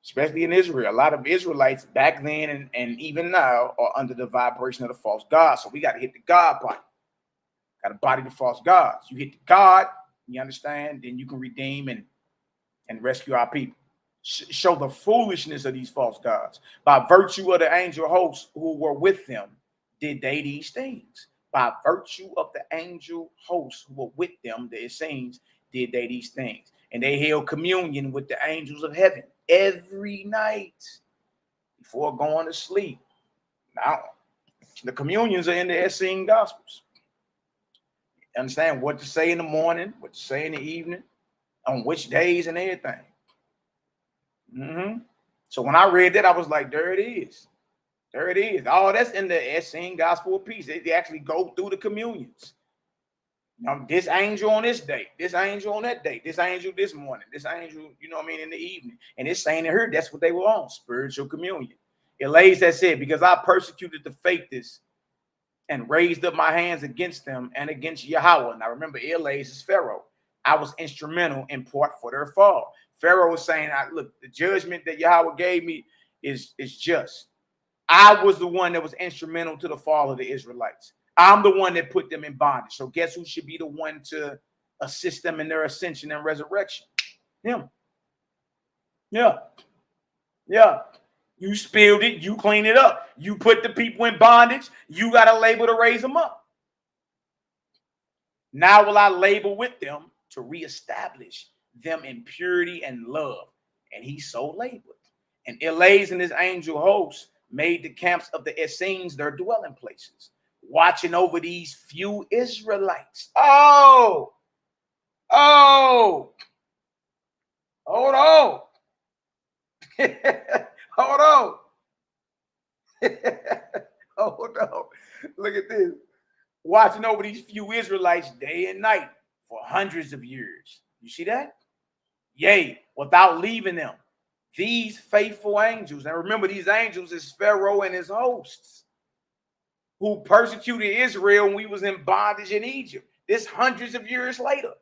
especially in Israel. A lot of Israelites back then and even now are under the vibration of the false God. So we got to hit the God body. Got to body the false gods. You hit the God, you understand, then you can redeem and rescue our people. Show the foolishness of these false gods. By virtue of the angel hosts who were with them, did they these things. By virtue of the angel hosts who were with them, the Essenes, did they these things. And they held communion with the angels of heaven every night before going to sleep. Now, the communions are in the Essene Gospels. Understand what to say in the morning, what to say in the evening, on which days and everything. So when I read that, I was like, there it is. There it is. All that's in the Essene Gospel of Peace. They actually go through the communions. Now, this angel on this day, this angel on that day, this angel this morning, this angel, you know what I mean, in the evening. And it's saying to her, that's what they were on, spiritual communion. It lays that said, because I persecuted the faithists and raised up my hands against them and against Yahweh. Now remember, Elias is Pharaoh. I was instrumental in part for their fall. Pharaoh was saying, look, the judgment that Yahweh gave me is just. I was the one that was instrumental to the fall of the Israelites. I'm the one that put them in bondage. So guess who should be the one to assist them in their ascension and resurrection? Him. Yeah. Yeah. You spilled it. You clean it up. You put the people in bondage. You got a label to raise them up. Now will I labor with them to reestablish them in purity and love. And he so labored. And Elias and his angel hosts made the camps of the Essenes their dwelling places, watching over these few Israelites. Hold on. Hold on. Hold on. Look at this. Watching over these few Israelites day and night for hundreds of years. You see that? Yea, without leaving them. These faithful angels, and remember, these angels is Pharaoh and his hosts who persecuted Israel when we was in bondage in Egypt. This hundreds of years later.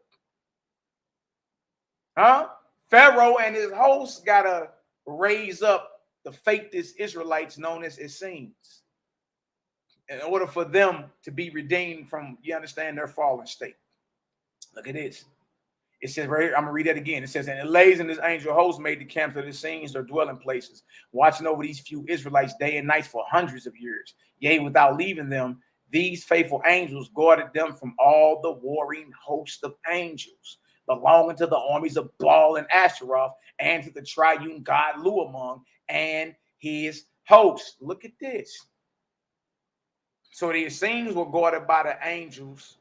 Pharaoh and his hosts got to raise up the faithless Israelites known as Essenes in order for them to be redeemed from, you understand, their fallen state. Look at this. It says right here, I'm going to read that again. It says, and Elias and his angel hosts made the camps of the Essenes their dwelling places, watching over these few Israelites day and night for hundreds of years. Yea, without leaving them, these faithful angels guarded them from all the warring host of angels belonging to the armies of Baal and Ashtaroth and to the triune God Luamon and his hosts. Look at this. So the Essenes were guarded by the angels,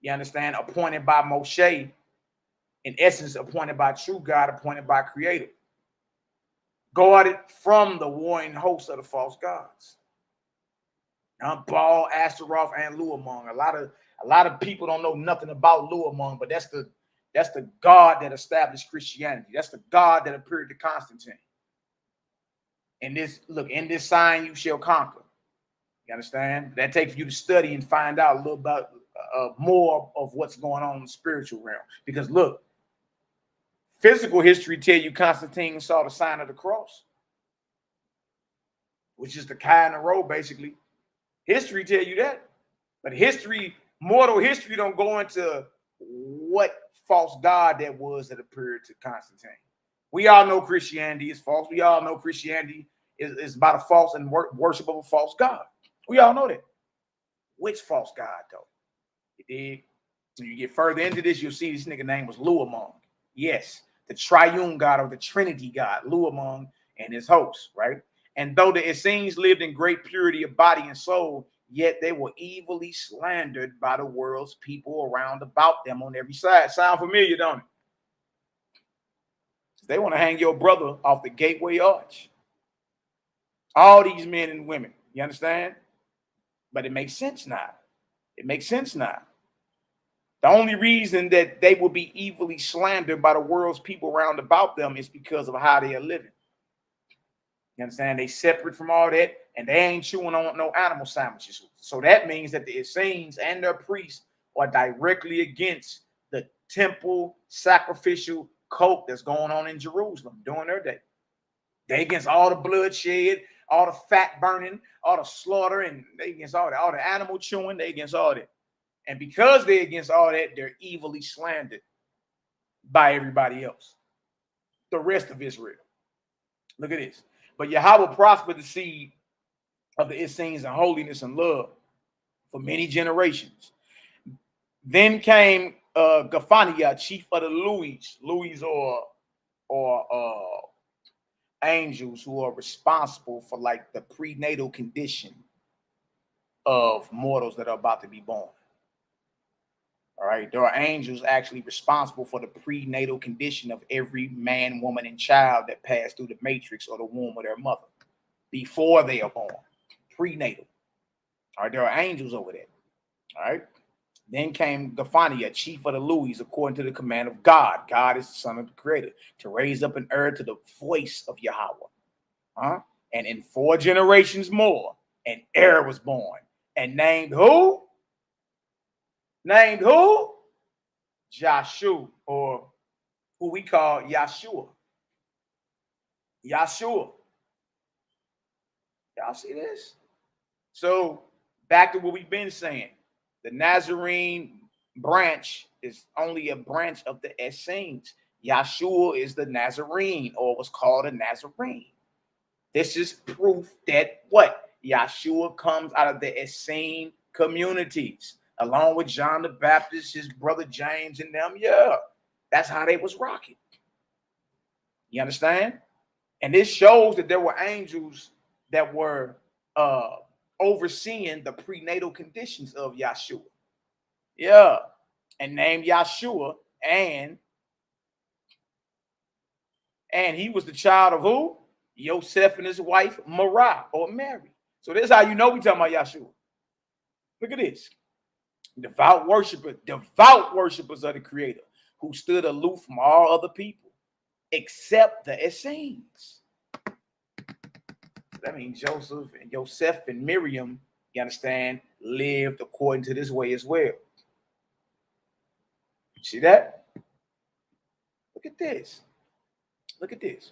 you understand, appointed by Moshe, in essence, appointed by true God, appointed by Creator, guarded from the warring hosts of the false gods. Baal, Ashtaroth, and Luamon. A lot of people don't know nothing about Luamon, but that's the God that established Christianity. That's the God that appeared to Constantine. And this, look, in this sign you shall conquer. You understand? That takes you to study and find out a little about more of what's going on in the spiritual realm. Because look, physical history tell you Constantine saw the sign of the cross, which is the Chi in the row, basically. History tell you that. But history, mortal history, don't go into what false god that was that appeared to Constantine. We all know Christianity is false. We all know Christianity is about a false and worship of a false god. We all know that. Which false god, though? You dig? When you get further into this, you'll see this nigga name was Luamon. Yes, the triune God or the Trinity God, Luamon and his hosts, right? And though the Essenes lived in great purity of body and soul, yet they were evilly slandered by the world's people around about them on every side. Sound familiar, don't it? They want to hang your brother off the gateway arch. All these men and women, you understand? But it makes sense now. It makes sense now. The only reason that they will be evilly slandered by the world's people around about them is because of how they are living. You understand? They separate from all that, and they ain't chewing on no animal sandwiches. So that means that the Essenes and their priests are directly against temple sacrificial cult that's going on in Jerusalem during their day. They against all the bloodshed, all the fat burning, all the slaughter, and they against all the animal chewing, they against all that. And because they're against all that, they're evilly slandered by everybody else, the rest of Israel. Look at this. But Yahweh prospered the seed of the Essenes in holiness and love for many generations. Then came Kepha, chief of the Louis or angels who are responsible for like the prenatal condition of mortals that are about to be born. All right, there are angels actually responsible for the prenatal condition of every man, woman, and child that passed through the matrix or the womb of their mother before they are born. Prenatal. All right, there are angels over there. All right. Then came Kepha, chief of the Louis, according to the command of God. God is the son of the creator, to raise up an heir to the voice of Yahweh. And in 4 generations more, an heir was born. And named who? Named who? Joshua, or who we call Yahshua. Yahshua. Y'all see this? So back to what we've been saying. The Nazarene branch is only a branch of the Essenes. Yahshua is the Nazarene, or was called a Nazarene. This is proof that what? Yahshua comes out of the Essene communities, along with John the Baptist, his brother James, and them. Yeah, that's how they was rocking. You understand? And this shows that there were angels that were overseeing the prenatal conditions of Yahshua. Yeah, and named Yahshua, and he was the child of who? Joseph and his wife Mara, or Mary. So this is how you know we talking about Yahshua. Look at this. Devout worshipers of the Creator, who stood aloof from all other people, except the Essenes. That means Joseph and Miriam, you understand, lived according to this way as well. See that? Look at this. Look at this.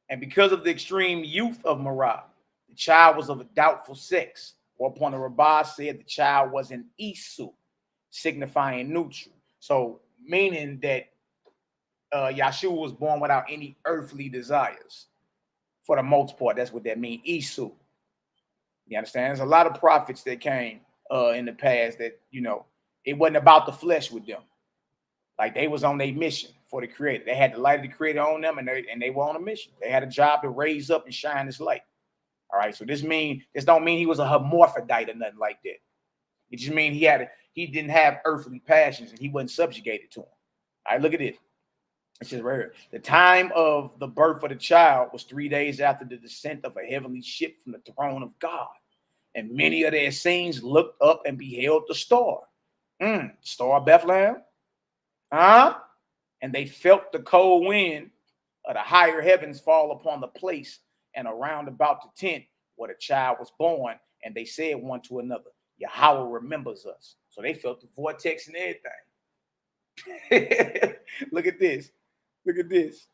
And because of the extreme youth of Mara, the child was of a doubtful sex. Whereupon the Rabbah said the child was an Isu, signifying neutral. So meaning that Yahshua was born without any earthly desires. For the most part, that's what that means, Isu. You understand? There's a lot of prophets that came in the past that, you know, it wasn't about the flesh with them. Like they was on their mission for the Creator. They had the light of the Creator on them, and they were on a mission. They had a job to raise up and shine this light. All right. So this don't mean he was a hermaphrodite or nothing like that. It just means he didn't have earthly passions and he wasn't subjugated to them. All right, look at this. It says right here, the time of the birth of the child was 3 days after the descent of a heavenly ship from the throne of God. And many of their Essenes looked up and beheld the star. Star of Bethlehem. And they felt the cold wind of the higher heavens fall upon the place and around about the tent where the child was born. And they said one to another, Yahweh remembers us. So they felt the vortex and everything. Look at this. Look at this.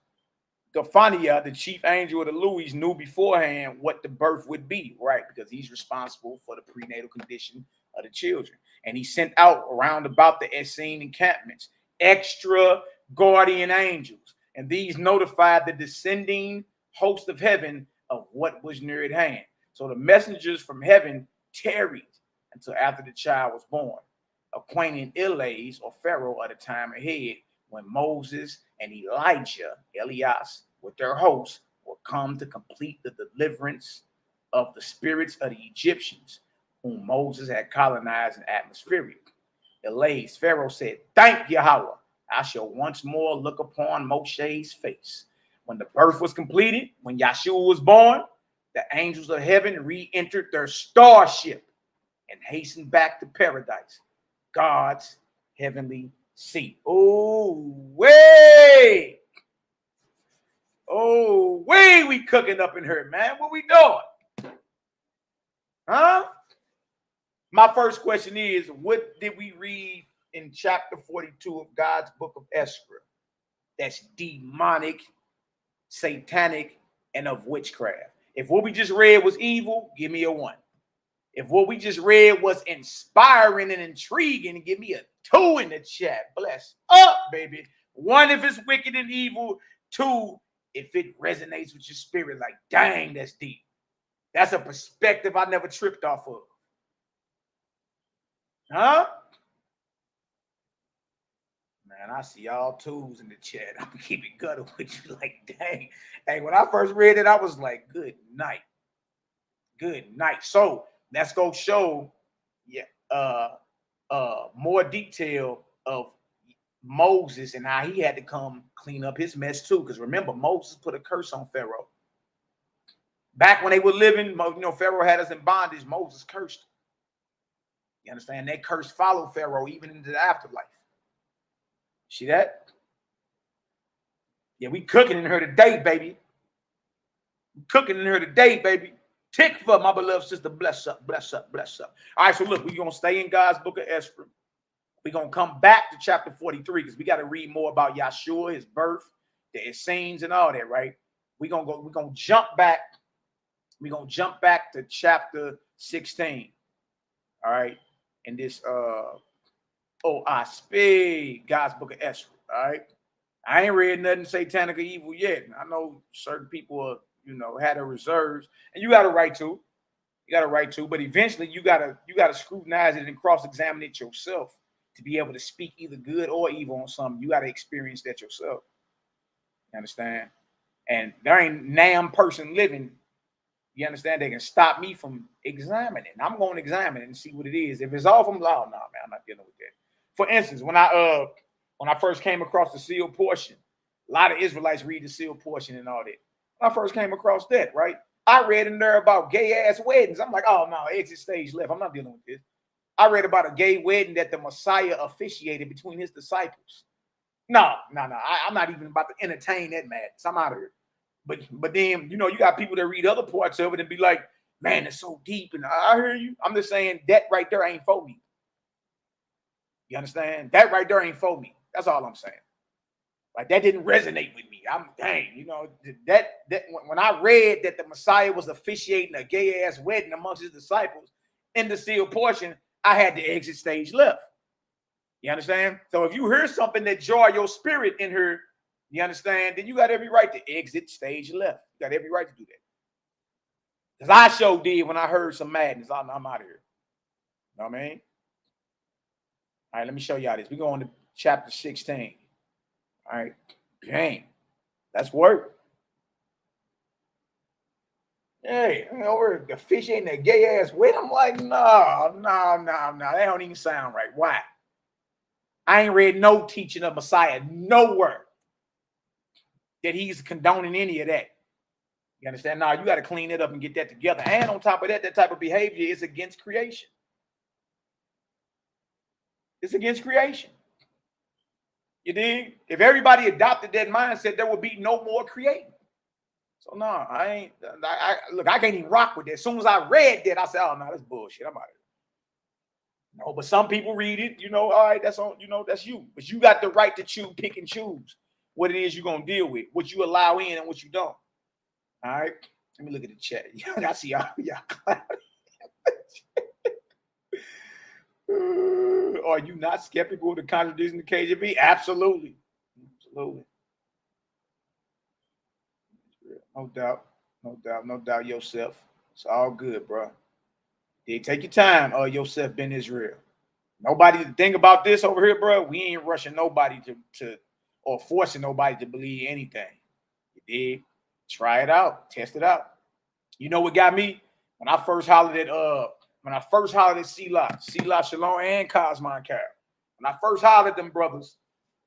Kepha, the chief angel of the Louis, knew beforehand what the birth would be, right? Because he's responsible for the prenatal condition of the children. And he sent out around about the Essene encampments extra guardian angels. And these notified the descending host of heaven of what was near at hand. So the messengers from heaven tarried until after the child was born, acquainting Elias or Pharaoh at a time ahead, when Moses and Elijah, Elias, with their hosts, will come to complete the deliverance of the spirits of the Egyptians, whom Moses had colonized in atmospheric. Elias, Pharaoh said, thank Yahweh, I shall once more look upon Moshe's face. When the birth was completed, when Yahshua was born, the angels of heaven re-entered their starship and hastened back to paradise, God's heavenly seat. Oh, way. Oh, way we cooking up in here, man. What we doing? Huh? My first question is, what did we read in chapter 42 of God's book of Esther that's demonic, satanic, and of witchcraft? If what we just read was evil, give me a 1. If what we just read was inspiring and intriguing, give me a 2 in the chat. Bless up, baby. 1 if it's wicked and evil. 2 if it resonates with your spirit. Like, dang, that's deep. That's a perspective I never tripped off of. Huh? Man, I see all 2s in the chat. I'm gonna keep it gutter with you. Like, dang. Hey, when I first read it, I was like, good night. Good night. So let's go show more detail of Moses and how he had to come clean up his mess too. Because remember, Moses put a curse on Pharaoh. Back when they were living, Pharaoh had us in bondage. Moses cursed. You understand? That curse followed Pharaoh even into the afterlife. See that? Yeah, we cooking in her today, baby. We cooking in her today, baby. Tick for my beloved sister. Bless up, bless up, bless up. All right, so look, we're going to stay in God's book of Esther. We're going to come back to chapter 43 because we got to read more about Yahshua, his birth, the Essenes, and all that, right? We're going to jump back. We're going to jump back to chapter 16. All right. And this, I speak God's book of Esther. All right. I ain't read nothing satanic or evil yet. I know certain people are, had their reserves, and you got a right to. You got a right to, but eventually you gotta scrutinize it and cross-examine it yourself to be able to speak either good or evil on something. You got to experience that yourself. You understand? And there ain't damn person living. You understand? They can stop me from examining. I'm going to examine it and see what it is. If it's off, I'm like, oh no, man, I'm not dealing with that. For instance, when I first came across the sealed portion, a lot of Israelites read the sealed portion and all that. When I first came across that, right? I read in there about gay ass weddings. I'm like, oh no, exit stage left. I'm not dealing with this. I read about a gay wedding that the Messiah officiated between his disciples. No. I'm not even about to entertain that madness. I'm out of here. But then, you got people that read other parts of it and be like, man, it's so deep. And I hear you. I'm just saying that right there ain't for me. You understand? That right there ain't for me. That's all I'm saying. Like, that didn't resonate with me. That when I read that the Messiah was officiating a gay ass wedding amongst his disciples in the sealed portion, I had to exit stage left. You understand? So if you hear something that jar your spirit in her, you understand, then you got every right to exit stage left. You got every right to do that. Because I sure did when I heard some madness. I'm out of here. You know what I mean? All right, let me show y'all this. We're going to chapter 16. All right. Dang. That's work. Hey, we're officiating a gay ass wedding. I'm like, no. That don't even sound right. Why? I ain't read no teaching of Messiah nowhere that he's condoning any of that. You understand? Now you got to clean it up and get that together. And on top of that, that type of behavior is against creation. It's against creation. You dig? If everybody adopted that mindset, there would be no more creating. So no, I can't even rock with that. As soon as I read that, I said, oh no, that's bullshit. I'm out of here. No, but some people read it, all right, that's on, that's you. But you got the right to pick and choose what it is you're gonna deal with, what you allow in and what you don't. All right. Let me look at the chat. I see y'all Are you not skeptical of the contradiction of the KJV? Absolutely. No doubt yourself. It's all good, bro. Take your time, Yosef ben Israel. Nobody, the thing about this over here, bro, we ain't rushing nobody to or forcing nobody to believe anything. You dig? Try it out, test it out. You know what got me? When I first hollered at Selah, Shalom, and Cosmon Carol. When I first hollered at them brothers,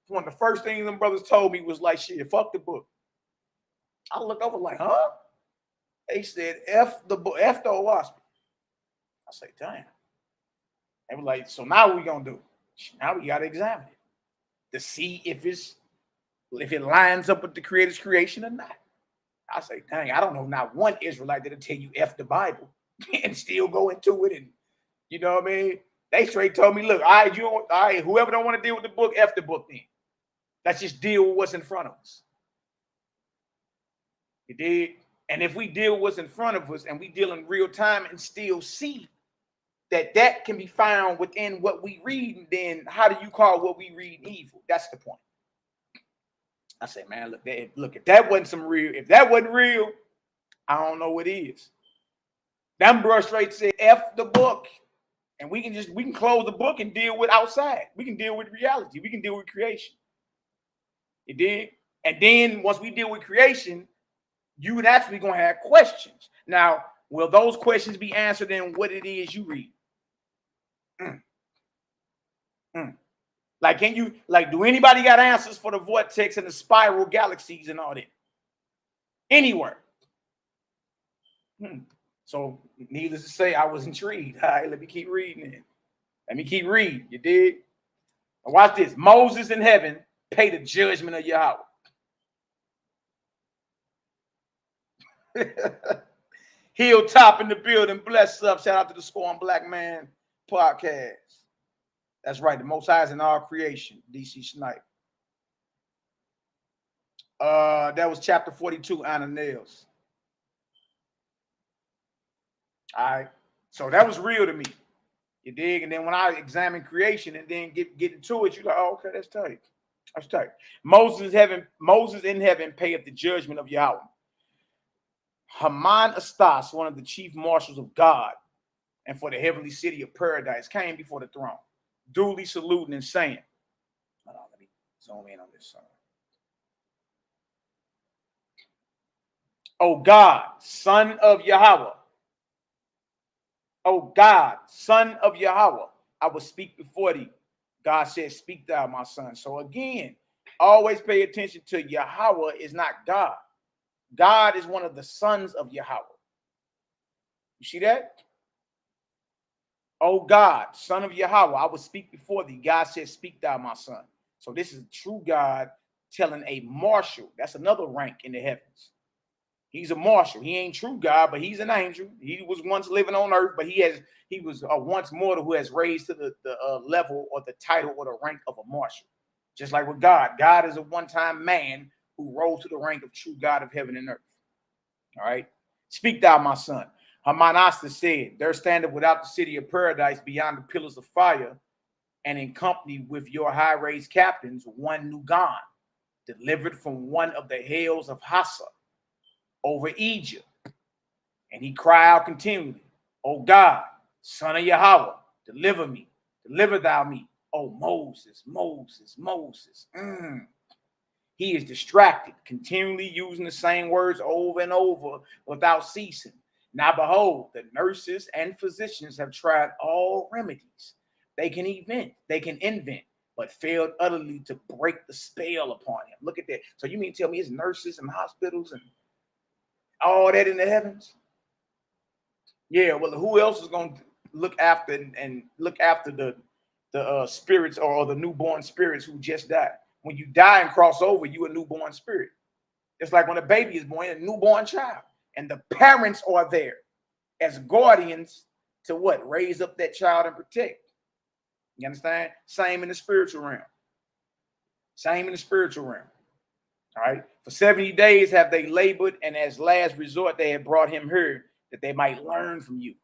one of the first things them brothers told me was like, shit, fuck the book. I looked over like, huh? They said, F the book, F the wasp. I say, damn. They were like, so now what we gonna do? Now we gotta examine it to see if it lines up with the Creator's creation or not. I say, dang, I don't know not one Israelite that'll tell you F the Bible and still go into it, and you know what I mean? They straight told me, look, all right, whoever don't want to deal with the book, F the book then. Let's just deal with what's in front of us. You did? And if we deal with what's in front of us and we deal in real time and still see that can be found within what we read, then how do you call what we read evil? That's the point. I say, man, look, if that wasn't real, I don't know what is. Them bro straight said, F the book. And we can close the book and deal with outside. We can deal with reality. We can deal with creation. You did? And then once we deal with creation, you naturally gonna have questions. Now, will those questions be answered in what it is you read? Like, do anybody got answers for the vortex and the spiral galaxies and all that? Anywhere. So, needless to say, I was intrigued. All right, let me keep reading it. Let me keep reading. You did? Now watch this. Moses in heaven pay the judgment of Yahweh. Hilltop in the building. Bless up. Shout out to the Scorn Black Man podcast. That's right. The Most High is in all creation. DC Snipe. That was chapter 42, Anna Nails. All right. So that was real to me. You dig? And then when I examine creation and then get into it, you're like, oh, okay, that's tight. That's tight. Moses in heaven payeth the judgment of Yahweh. HERBAL, one of the chief marshals of God, and for the heavenly city of paradise, came before the throne, duly saluting and saying, hold on, let me zoom in on this. O God, son of Yahweh. O God, son of Yahweh, I will speak before thee. God said, speak thou, my son. So again, always pay attention to Yahweh is not God. God is one of the sons of Yahweh. You see that? Oh God, son of Yahweh, I will speak before thee. God said, speak thou, my son. So this is true God telling a marshal. That's another rank in the heavens. He's a marshal. He ain't true God, but he's an angel. He was once living on earth, but he was once mortal who has raised to the level or the title or the rank of a marshal. Just like with God. God is a one-time man who rose to the rank of true God of heaven and earth. All right. Speak thou, my son. HERBAL said, there standeth without the city of paradise beyond the pillars of fire, and in company with your high-raised captains, one Nugan, delivered from one of the hells of Hassa over Egypt. And he cried out continually, O God, son of Yahweh, deliver me, deliver thou me. Oh, Moses, Moses, Moses. He is distracted, continually using the same words over and over without ceasing. Now behold, the nurses and physicians have tried all remedies they can invent, but failed utterly to break the spell upon him. Look at that. So you mean tell me it's nurses and hospitals and all that in the heavens? Yeah, well, who else is going to look after the spirits or the newborn spirits who just died? When you die and cross over, you a newborn spirit. It's like when a baby is born, a newborn child, and the parents are there as guardians to what? Raise up that child and protect. You understand? Same in the spiritual realm. Same in the spiritual realm. All right. For 70 days have they labored, and as last resort they had brought him here that they might learn from you.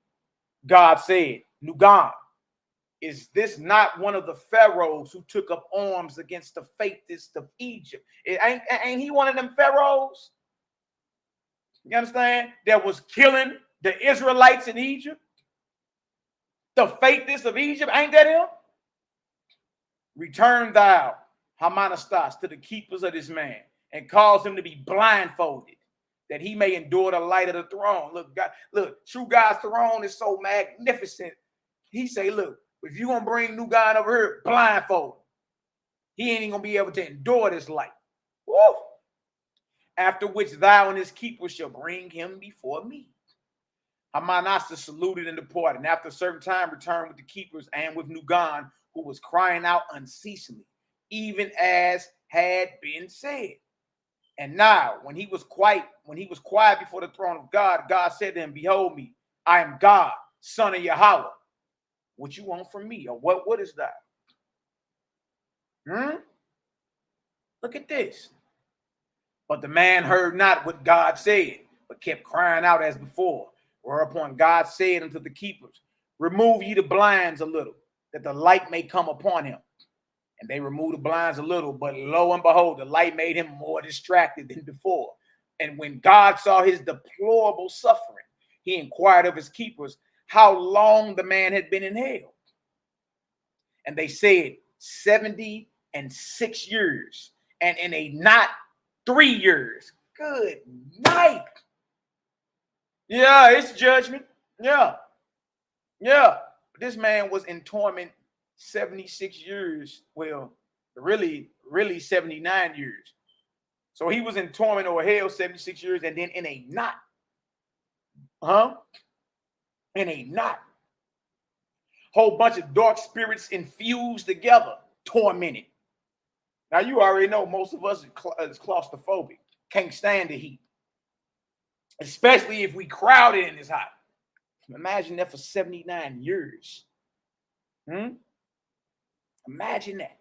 God said, Nugan, is this not one of the pharaohs who took up arms against the faithless of Egypt? Ain't he one of them pharaohs? You understand? That was killing the Israelites in Egypt. The faithless of Egypt, ain't that him? Return thou, HERBAL, to the keepers of this man, and cause him to be blindfolded, that he may endure the light of the throne. Look, God, look, true God's throne is so magnificent. He say, look, if you're going to bring new God over here, blindfold him. He ain't even going to be able to endure this light. Woo! After which thou and his keepers shall bring him before me. HERBAL saluted and departed, and after a certain time returned with the keepers and with Nugan, who was crying out unceasingly, even as had been said. And now, when he was quiet before the throne of God, God said to him, behold me, I am God, son of Yahweh. what you want from me, or what is that? Look at this. But the man heard not what God said, but kept crying out as before. Whereupon God said unto the keepers, remove ye the blinds a little, that the light may come upon him. And they removed the blinds a little, but lo and behold, the light made him more distracted than before. And when God saw his deplorable suffering, he inquired of his keepers how long the man had been in hell. And they said, 76 years, and in a not 3 years. Good night. Yeah, it's judgment. Yeah. This man was in torment 76 years. Well, really 79 years. So he was in torment or hell 76 years, and then in a knot. In a knot. Whole bunch of dark spirits infused together, tormented. Now, you already know most of us is claustrophobic. Can't stand the heat. Especially if we crowded and it's hot. Imagine that for 79 years. Imagine that.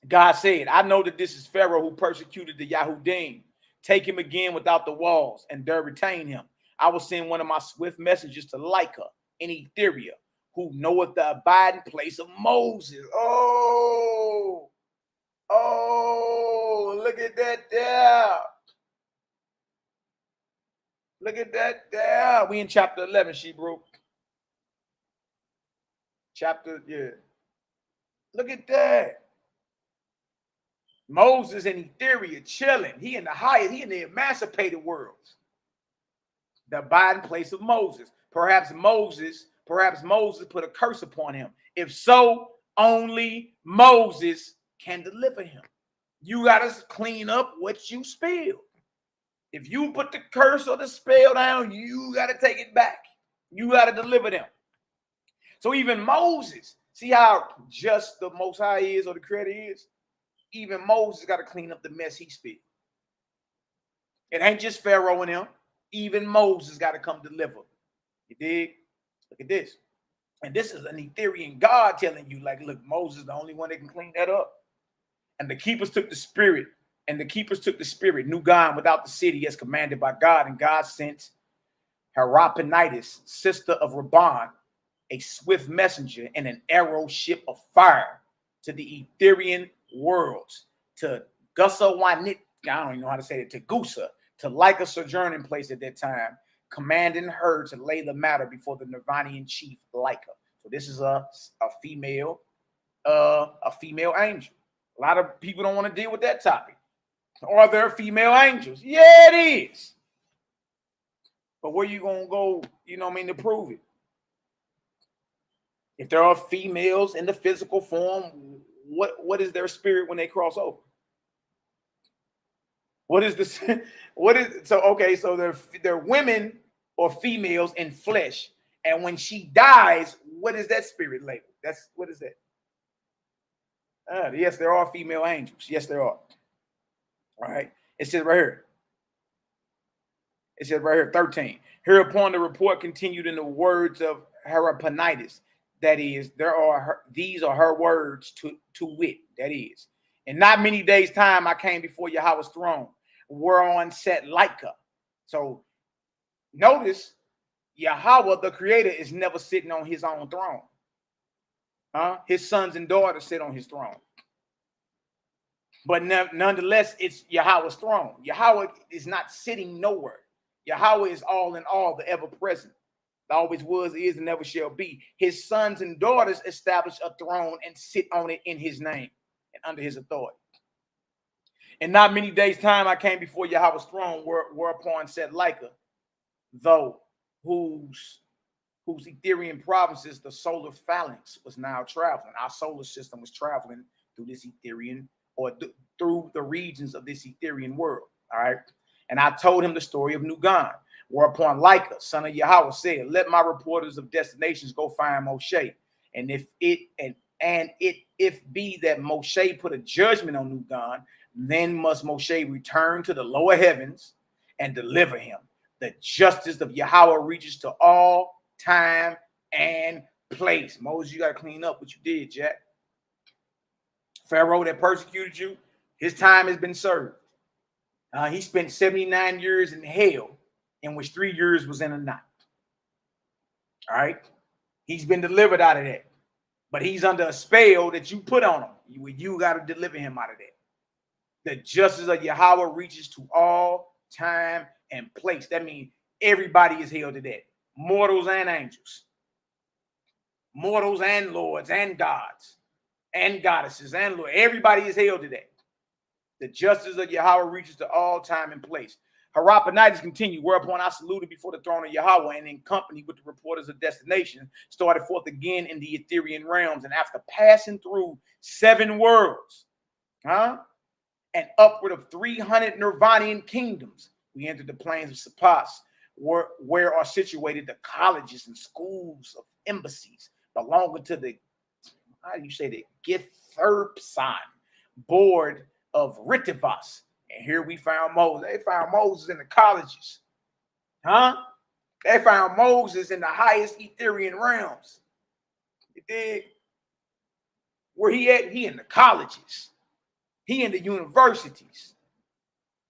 God said, I know that this is Pharaoh who persecuted the Yahudim. Take him again without the walls and there retain him. I will send one of my swift messengers to Micah in Ethiopia, who knoweth the abiding place of Moses. Oh, look at that there. Look at that there. We in chapter 11, Shebrew. Look at that. Moses in Ethiopia chilling. He in the emancipated worlds. The abiding place of Moses. Perhaps Moses put a curse upon him. If so, only Moses can deliver him. You got to clean up what you spilled. If you put the curse or the spell down, you got to take it back. You got to deliver them. So even Moses, see how just the Most High is, or the Creator is? Even Moses got to clean up the mess he spilled. It ain't just Pharaoh and him. Even Moses got to come deliver. You dig? Look at this. And this is an Ethiopian God telling you, like, look, Moses is the only one that can clean that up. And the keepers took the spirit, knew God without the city as commanded by God. And God sent Herapanitis, sister of Rabban, a swift messenger and an arrow ship of fire to the Ethiopian worlds, to Gusawanit, I don't even know how to say it, to Gusa, to like a sojourning place at that time, commanding her to lay the matter before the Nirvanian chief Leica. So this is a female angel. A lot of people don't want to deal with that topic. Are there female angels? Yeah, it is. But where you gonna go, to prove it? If there are females in the physical form, what is their spirit when they cross over? So they're women or females in flesh, and when she dies, what is that spirit label? What is that? Yes, there are female angels. Yes, there are. All right. It says right here. 13. Hereupon the report continued in the words of Herapanitis. That is, these are her words to wit. That is, in not many days' time, I came before Yahweh's throne, whereon sat Leica. So notice, Yahweh, the Creator, is never sitting on his own throne. His sons and daughters sit on his throne. But nonetheless, it's Yahweh's throne. Yahweh is not sitting nowhere. Yahweh is all in all, the ever-present. Always was, is, and never shall be. His sons and daughters establish a throne and sit on it in his name and under his authority. In not many days' time, I came before Yahweh's throne, whereupon said Leica, though whose Ethiopian provinces the solar phalanx was now traveling. Our solar system was traveling through this Ethiopian, or through the regions of this Ethiopian world. All right. And I told him the story of Nugan. Whereupon Leica, son of Yahweh, said, let my reporters of destinations go find Moshe. And if be that Moshe put a judgment on Nugan, then must Moshe return to the lower heavens and deliver him. The justice of Yahweh reaches to all time and place. Moses, you got to clean up what you did, Jack. Pharaoh that persecuted you, his time has been served. He spent 79 years in hell, in which 3 years was in a night. All right? He's been delivered out of that. But he's under a spell that you put on him. You got to deliver him out of that. The justice of Yahweh reaches to all time and place. That means everybody is held to that. Mortals and angels. Mortals and lords and gods and goddesses and lords. Everybody is held to that. The justice of Yahweh reaches to all time and place. Herapanitis continued, whereupon I saluted before the throne of Yahweh, and in company with the reporters of destination, started forth again in the Ethereal realms. And after passing through 7 worlds, and upward of 300 Nirvanian kingdoms, we entered the plains of Sapas, where are situated the colleges and schools of embassies belonging to the, how do you say that, Githerpsan board of Ritivas. And here we found Moses. They found Moses in the colleges. They found Moses in the highest Ethereal realms. You dig? Where he at? He in the colleges. He in the universities.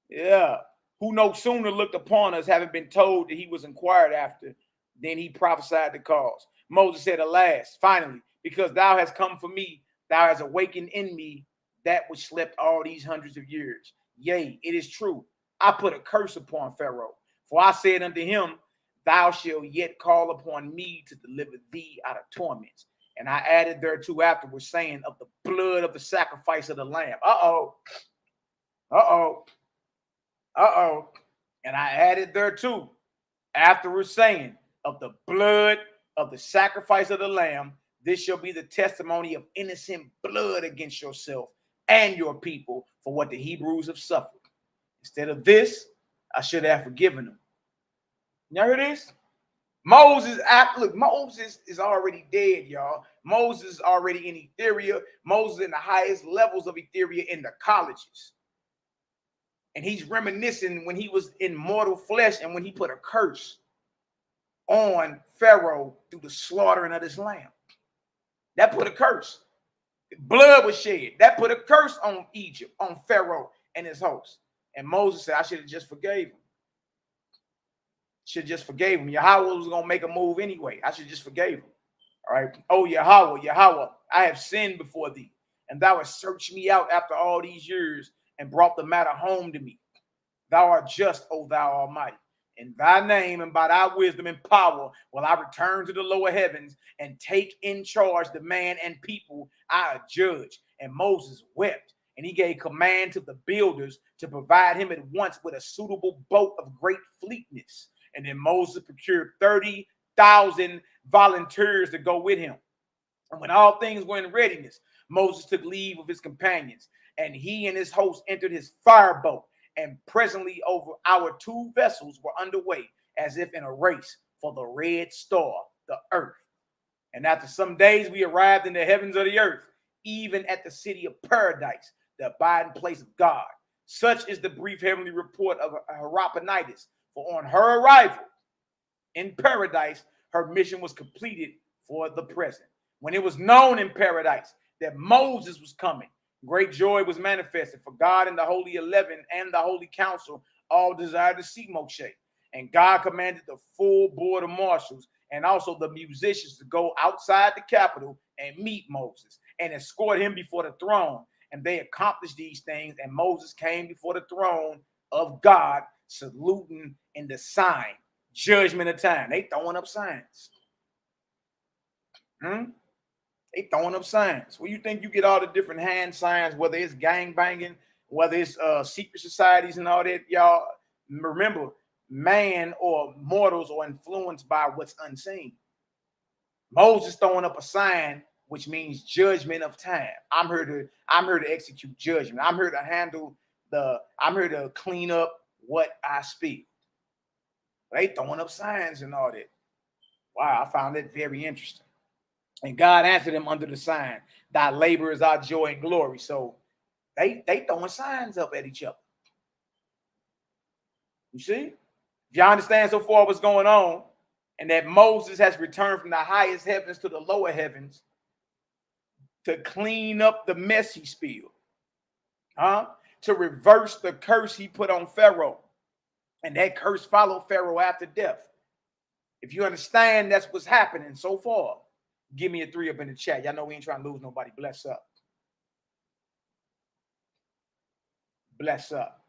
Yeah. Who no sooner looked upon us, having been told that he was inquired after, than he prophesied the cause. Moses said, alas, finally, because thou hast come for me, thou hast awakened in me that which slept all these hundreds of years. Yea, it is true. I put a curse upon Pharaoh. For I said unto him, thou shalt yet call upon me to deliver thee out of torments. And I added thereto afterwards, saying, of the blood of the sacrifice of the lamb. And I added thereto afterwards, saying, of the blood of the sacrifice of the lamb, this shall be the testimony of innocent blood against yourself and your people for what the Hebrews have suffered. Instead of this, I should have forgiven them. You hear this? Moses, look, Moses is already dead, y'all. Moses is already in Etheria. Moses in the highest levels of Etheria in the colleges. And he's reminiscing when he was in mortal flesh and when he put a curse on Pharaoh through the slaughtering of this lamb. That put a curse. Blood was shed. That put a curse on Egypt, on Pharaoh and his host. And Moses said, I should have just forgave him. Should just forgave him. Yahweh was going to make a move anyway. I should just forgave him. All right. Oh, Yahweh, I have sinned before thee, and thou hast searched me out after all these years and brought the matter home to me. Thou art just, O thou Almighty. In thy name and by thy wisdom and power will I return to the lower heavens and take in charge the man and people I judge. And Moses wept, and he gave command to the builders to provide him at once with a suitable boat of great fleetness. And then Moses procured 30,000 volunteers to go with him. And when all things were in readiness, Moses took leave of his companions, and he and his host entered his fireboat. And presently over our 2 vessels were underway, as if in a race for the red star, the earth. And after some days we arrived in the heavens of the earth, even at the city of paradise, the abiding place of God. Such is the brief heavenly report of Herapanitis. For on her arrival in paradise, her mission was completed for the present. When it was known in paradise that Moses was coming, great joy was manifested, for God and the Holy 11 and the Holy Council all desired to see Moshe. And God commanded the full board of marshals and also the musicians to go outside the capital and meet Moses and escort him before the throne. And they accomplished these things, and Moses came before the throne of God, saluting in the sign, judgment of time. They throwing up signs. They throwing up signs. Where you think you get all the different hand signs, whether it's gang banging, whether it's secret societies and all that, y'all? Remember, man or mortals are influenced by what's unseen. Moses throwing up a sign, which means judgment of time. I'm here to execute judgment. I'm here to clean up what I speak. They throwing up signs and all that. Wow, I found that very interesting. And God answered them under the sign, thy labor is our joy and glory. So they throwing signs up at each other. You see? If y'all understand so far what's going on, and that Moses has returned from the highest heavens to the lower heavens to clean up the mess he spilled, to reverse the curse he put on Pharaoh. And that curse followed Pharaoh after death. If you understand that's what's happening so far, give me a 3 up in the chat. Y'all know we ain't trying to lose nobody. Bless up. Bless up.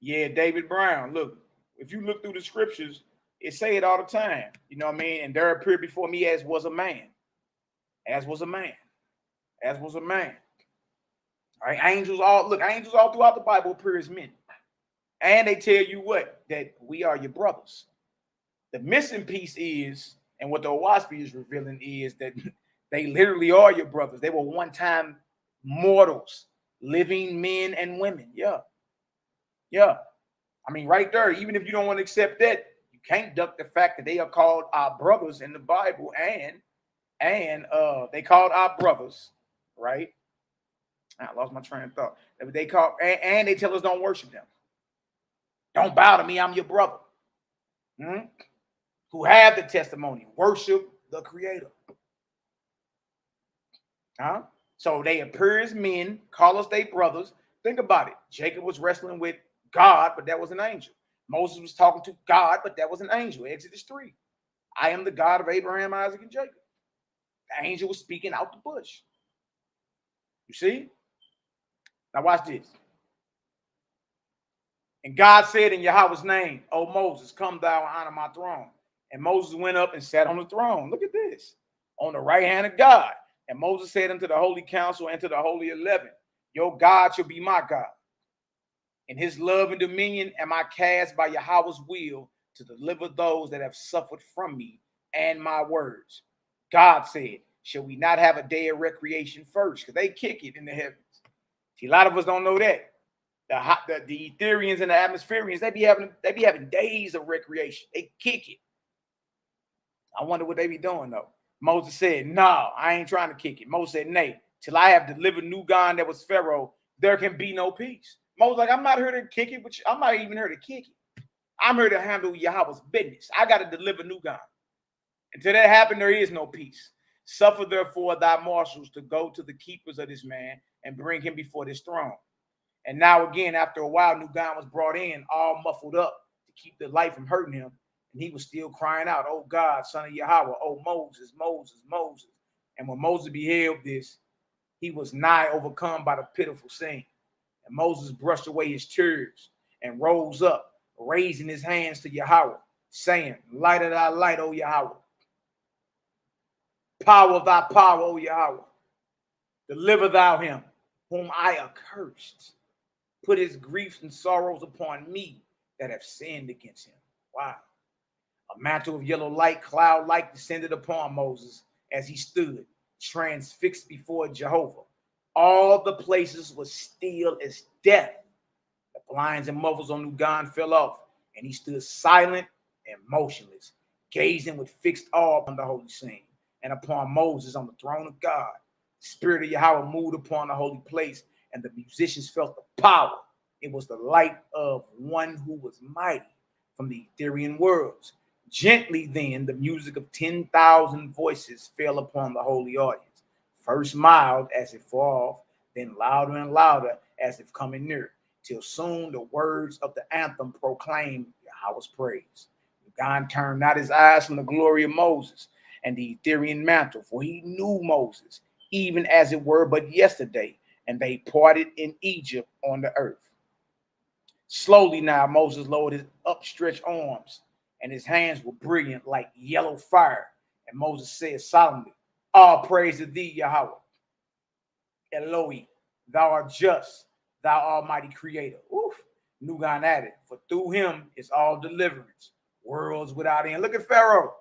Yeah, David Brown. Look, if you look through the scriptures, it say it all the time. You know what I mean? And there appeared before me as was a man. As was a man. As was a man. All right, angels all throughout the Bible appear as men. And they tell you what? That we are your brothers. The missing piece is, and what the YHWH's is revealing is that they literally are your brothers. They were one-time mortals, living men and women. Yeah. Yeah. I mean, right there, even if you don't want to accept that, you can't duck the fact that they are called our brothers in the Bible, and they called our brothers, right? I lost my train of thought. They call and they tell us don't worship them. Don't bow to me, I'm your brother. Who have the testimony. Worship the Creator. So they appear as men, call us their brothers. Think about it. Jacob was wrestling with God, but that was an angel. Moses was talking to God, but that was an angel. Exodus 3. I am the God of Abraham, Isaac, and Jacob. The angel was speaking out the bush. You see? Now watch this. And God said in Yahweh's name, O Moses, come thou and honor my throne. And Moses went up and sat on the throne. Look at this. On the right hand of God. And Moses said unto the holy council and to the holy 11, your God shall be my God. In his love and dominion am I cast by Yahweh's will to deliver those that have suffered from me and my words. God said, shall we not have a day of recreation first? Because they kick it in the heavens. See, a lot of us don't know that. The Etherians and the Atmospherians, they be having days of recreation. They kick it. I wonder what they be doing though. Moses said, no, I ain't trying to kick it. Moses said, nay, till I have delivered Nugan that was Pharaoh, there can be no peace. Moses like, I'm not here to kick it, but I'm not even here to kick it. I'm here to handle Yahweh's business. I got to deliver Nugan. Until that happens, there is no peace. Suffer therefore thy marshals to go to the keepers of this man and bring him before this throne. And now again, after a while, Nugan was brought in, all muffled up to keep the light from hurting him. And he was still crying out, oh God, son of Yahweh, oh Moses, Moses, Moses. And when Moses beheld this, he was nigh overcome by the pitiful scene. And Moses brushed away his tears and rose up, raising his hands to Yahweh, saying, light of thy light, O Yahweh. Power of thy power, O Yahweh. Deliver thou him, whom I accursed. Put his griefs and sorrows upon me that have sinned against him. Wow. A mantle of yellow light, cloud-like, descended upon Moses as he stood, transfixed before Jehovah. All the places were still as death. The blinds and muffles on Nugan fell off, and he stood silent and motionless, gazing with fixed awe upon the holy scene and upon Moses on the throne of God. The Spirit of Yahweh moved upon the holy place, and the musicians felt the power. It was the light of one who was mighty from the Etherian worlds. Gently then, the music of 10,000 voices fell upon the holy audience. First mild as if far off, then louder and louder as if coming near, till soon the words of the anthem proclaimed Yahweh's praise. God turned not his eyes from the glory of Moses and the Etherian mantle, for he knew Moses, even as it were but yesterday, and they parted in Egypt on the earth. Slowly now Moses lowered his upstretched arms, and his hands were brilliant like yellow fire. And Moses said solemnly, all praise to thee, Yahweh. Eloi, thou art just, thou almighty creator. Oof. Nugan added, for through him is all deliverance, worlds without end. Look at Pharaoh.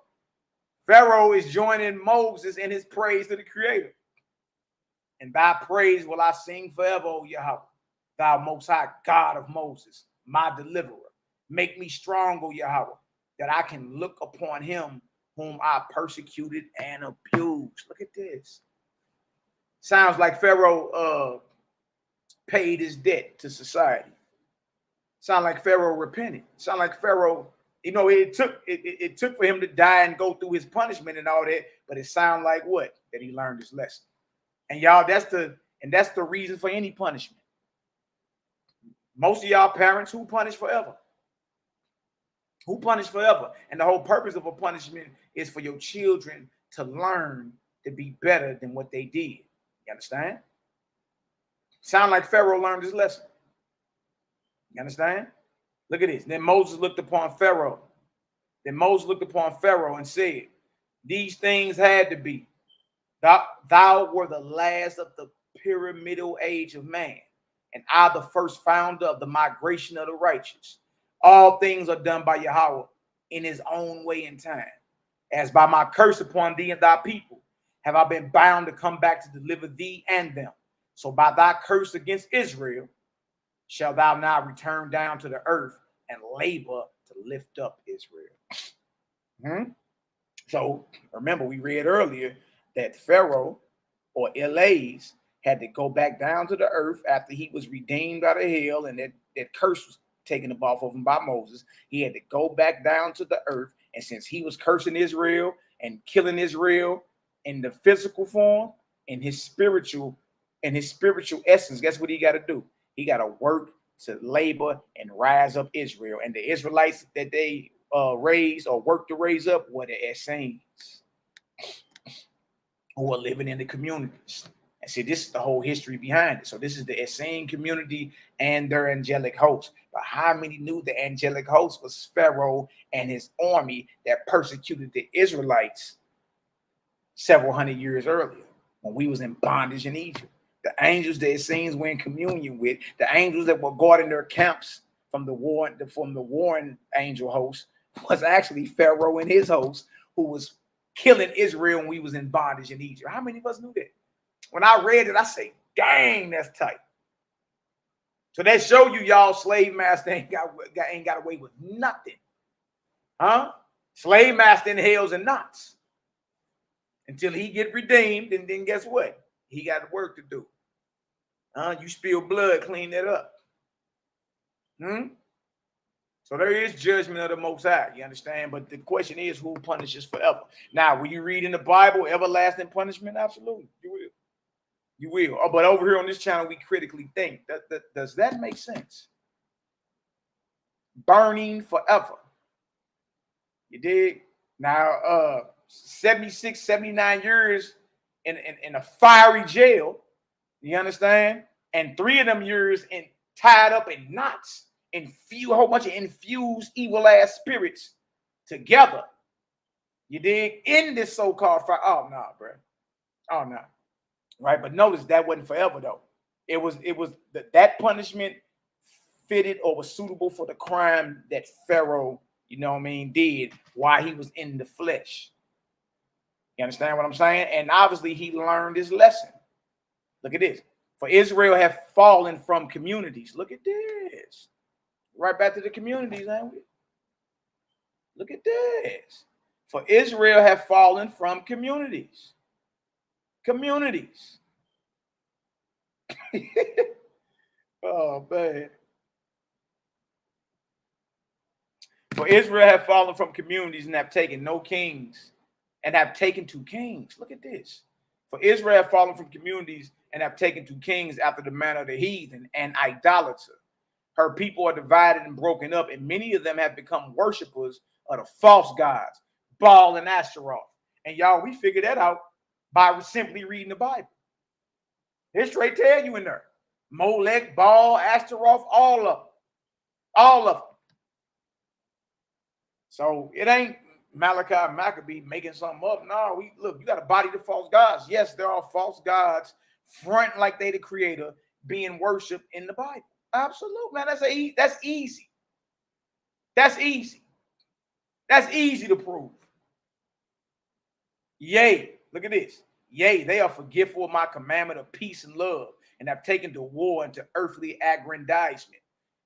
Pharaoh is joining Moses in his praise to the Creator. And thy praise will I sing forever, O Yahweh, thou most high God of Moses, my deliverer. Make me strong, O Yahweh, that I can look upon him whom I persecuted and abused. Look at this. Sounds like Pharaoh paid his debt to society. Sound like Pharaoh repented. Sound like Pharaoh, you know, it took for him to die and go through his punishment and all that, but it sound like what? That he learned his lesson. And y'all, that's the reason for any punishment. Most of y'all parents, who punish forever? Who punish forever? And the whole purpose of a punishment is for your children to learn to be better than what they did. You understand? Sound like Pharaoh learned his lesson. You understand? Look at this. Then Moses looked upon Pharaoh. Then Moses looked upon Pharaoh and said, these things had to be. Thou were the last of the pyramidal age of man, and I the first founder of the migration of the righteous. All things are done by Yahweh in his own way and time. As by my curse upon thee and thy people, have I been bound to come back to deliver thee and them. So by thy curse against Israel, shall thou now return down to the earth and labor to lift up Israel. So remember, we read earlier that Pharaoh, or Elias, had to go back down to the earth after he was redeemed out of hell, and that curse was taken up off of him by Moses. He had to go back down to the earth, and since he was cursing Israel and killing Israel in the physical form, in his spiritual essence, guess what he got to do? He got to work to labor and rise up Israel. And the Israelites that they raised or worked to raise up were the Essenes, who are living in the communities. And see, this is the whole history behind it. So this is the Essene community and their angelic host. But how many knew the angelic host was Pharaoh and his army that persecuted the Israelites several hundred years earlier when we was in bondage in Egypt? The angels the Essenes were in communion with, the angels that were guarding their camps from the warring angel host, was actually Pharaoh and his host, who was killing Israel when we was in bondage in Egypt. How many of us knew that? When I read it, I say, dang, that's tight. So that show you, y'all, slave master ain't got away with nothing. Huh? Slave master in hells and knots. Until he get redeemed, and then guess what? He got work to do. You spill blood, clean that up. So there is judgment of the Most High, you understand? But the question is, who punishes forever? Now, when you read in the Bible, everlasting punishment, absolutely, you will. You will. Oh, but over here on this channel, we critically think. Does that make sense? Burning forever. You dig? Now, 76, 79 years in a fiery jail, you understand? And 3 of them years tied up in knots, a whole bunch of infused evil-ass spirits together. You dig? In this so-called fire. Oh, no, bro. Oh, no. Right, but notice that wasn't forever though. It was that punishment fitted or was suitable for the crime that Pharaoh, you know what I mean, did while he was in the flesh. You understand what I'm saying? And obviously he learned his lesson. Look at this. For Israel have fallen from communities. Look at this. Right back to the communities, ain't we? Look at this. For Israel have fallen from communities. Communities. Oh, man. For Israel have fallen from communities and have taken no kings and have taken 2 kings. Look at this. For Israel have fallen from communities and have taken 2 kings after the manner of the heathen and idolater. Her people are divided and broken up, and many of them have become worshipers of the false gods, Baal and Ashtaroth. And y'all, we figured that out by simply reading the Bible. It straight tell you in there. Molech, Baal, Ashtaroth, all of them. All of them. So it ain't Malachi Maccabee making something up. No, look, you got to body the false gods. Yes, there are false gods front like they the creator being worshipped in the Bible. Absolutely, man. That's easy. That's easy. That's easy to prove. Yea, look at this. Yea, they are forgetful of my commandment of peace and love, and have taken to war and to earthly aggrandizement.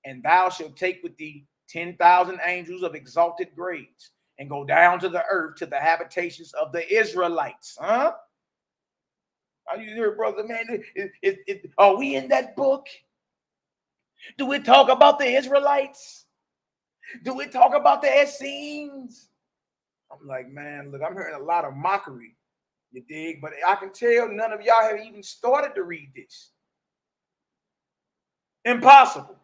And thou shalt take with thee 10,000 angels of exalted grades, and go down to the earth to the habitations of the Israelites. Huh? Are you here, brother? Man, are we in that book? Do it talk about the Israelites? Do it talk about the Essenes? I'm like, man, look, I'm hearing a lot of mockery, you dig? But I can tell none of y'all have even started to read this. Impossible.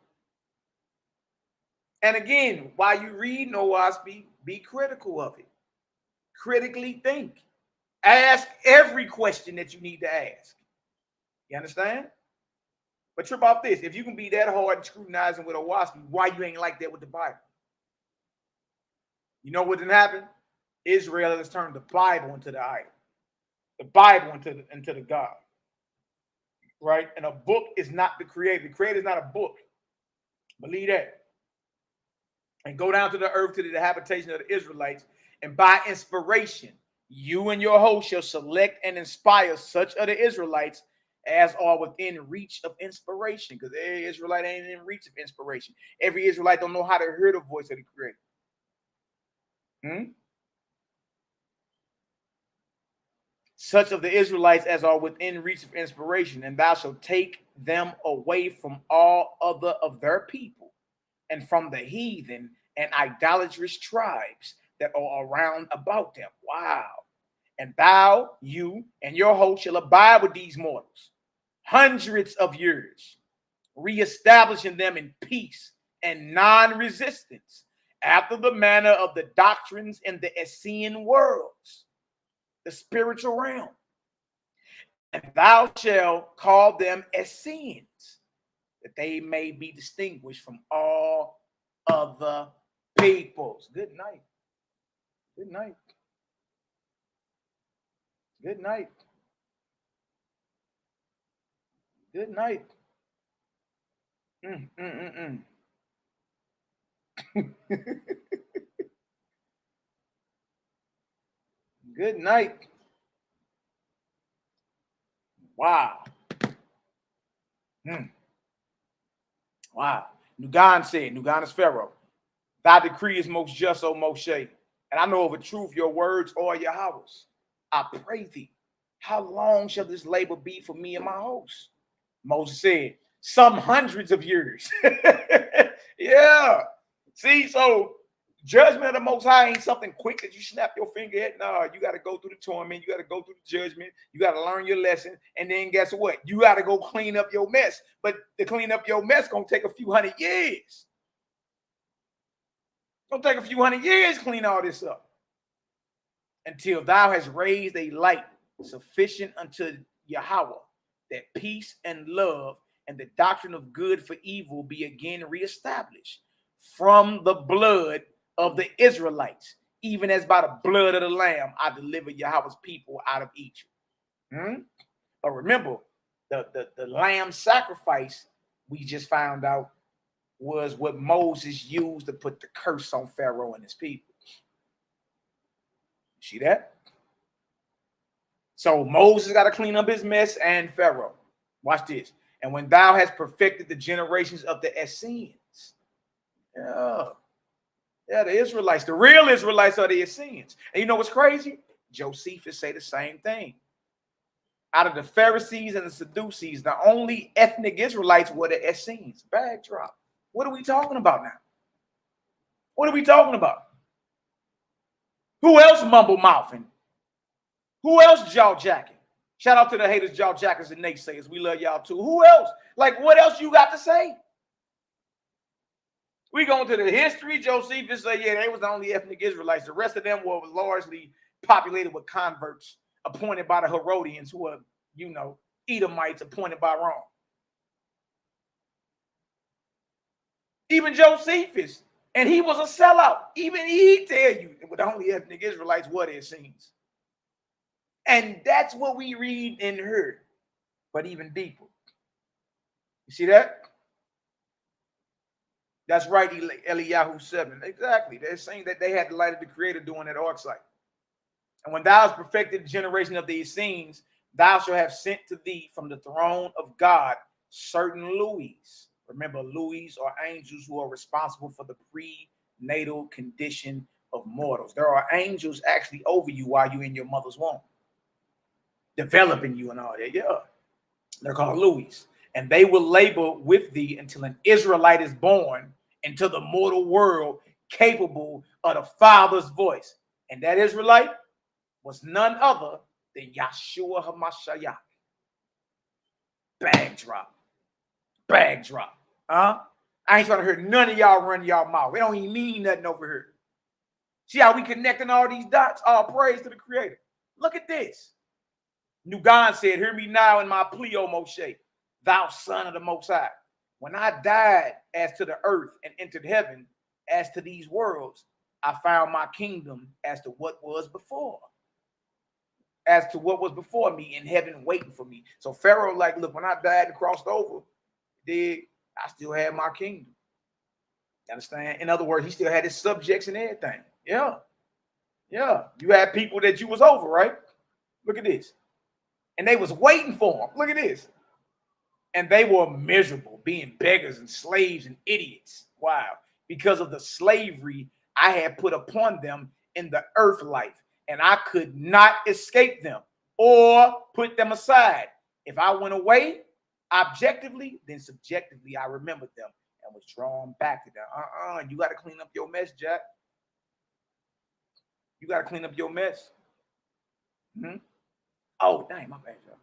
And again, while you read NoWASP, be critical of it. Critically think. Ask every question that you need to ask. You understand? But trip off this. If you can be that hard and scrutinizing with a wasp, why you ain't like that with the Bible? You know what didn't happen? Israel has turned the Bible into the idol. The Bible into the God. Right? And a book is not the creator. The creator is not a book. Believe that. And go down to the earth to the habitation of the Israelites, and by inspiration, you and your host shall select and inspire such of the Israelites as are within reach of inspiration. Because every Israelite ain't in reach of inspiration. Every Israelite don't know how to hear the voice of the Creator. Such of the Israelites as are within reach of inspiration, and thou shalt take them away from all other of their people, and from the heathen and idolatrous tribes that are around about them. Wow. And thou, you, and your host shall abide with these mortals hundreds of years, reestablishing them in peace and non-resistance, after the manner of the doctrines in the Essene worlds, the spiritual realm. And thou shalt call them Essenes, that they may be distinguished from all other peoples. Good night. Good night. Good night. Good night. Good night. Wow. Wow. Nugan said, Nugan is Pharaoh, thy decree is most just, O Moshe. And I know of a truth, your words are YHWH'S. I pray thee, how long shall this labor be for me and my host? Moses said, some hundreds of years. Yeah. See, so judgment of the Most High ain't something quick that you snap your finger at. No, you got to go through the torment. You got to go through the judgment. You got to learn your lesson. And then guess what? You got to go clean up your mess. But to clean up your mess going to take a few hundred years. It's going to take a few hundred years to clean all this up. Until thou hast raised a light sufficient unto Yahweh, that peace and love and the doctrine of good for evil be again reestablished from the blood of the Israelites, even as by the blood of the Lamb I deliver Yahweh's people out of Egypt. But remember, the lamb sacrifice, we just found out, was what Moses used to put the curse on Pharaoh and his people. See that? So Moses got to clean up his mess, and Pharaoh. Watch this. And when thou hast perfected the generations of the Essenes. Yeah, the Israelites, the real Israelites are the Essenes. And you know what's crazy? Josephus say the same thing. Out of the Pharisees and the Sadducees, the only ethnic Israelites were the Essenes. Bag drop. What are we talking about now? What are we talking about? Who else mumble mouthing? Who else jaw jacking? Shout out to the haters, jaw jackers, and naysayers. We love y'all too. Who else? Like, what else you got to say? We go into the history. Josephus say, yeah, they was the only ethnic Israelites. The rest of them were largely populated with converts appointed by the Herodians, who were, you know, Edomites appointed by Rome. Even Josephus, and he was a sellout. Even he tell you that the only ethnic Israelites were the Essenes. And that's what we read and heard, but even deeper. You see that? That's right, Eliyahu 7. Exactly. They're saying that they had the light of the Creator doing that ark site. And when thou hast perfected the generation of the Essenes, thou shalt have sent to thee from the throne of God certain Louis. Remember, Louis are angels who are responsible for the prenatal condition of mortals. There are angels actually over you while you're in your mother's womb, developing you and all that. Yeah. They're called Louis. and they will labor with thee until an Israelite is born into the mortal world, capable of the Father's voice. And that Israelite was none other than Yahshua HaMashiach. Bag drop. Bag drop. I ain't trying to hear none of y'all run y'all mouth. It don't even mean nothing over here. See how we connecting all these dots? All praise to the Creator. Look at this. Nugan said, hear me now in my plea, O Moshe, thou son of the Most High. When I died as to the earth and entered heaven, as to these worlds, I found my kingdom as to what was before. As to what was before me in heaven waiting for me. So Pharaoh, like, look, when I died and crossed over, I still had my kingdom. You understand? In other words, he still had his subjects and everything. Yeah. Yeah. You had people that you was over, right? Look at this. And they was waiting for him. Look at this. And they were miserable, being beggars and slaves and idiots. Wow. Because of the slavery I had put upon them in the earth life. And I could not escape them or put them aside. If I went away objectively, then subjectively I remembered them and was drawn back to them. You got to clean up your mess, Jack. You got to clean up your mess. Oh, dang, my bad, y'all.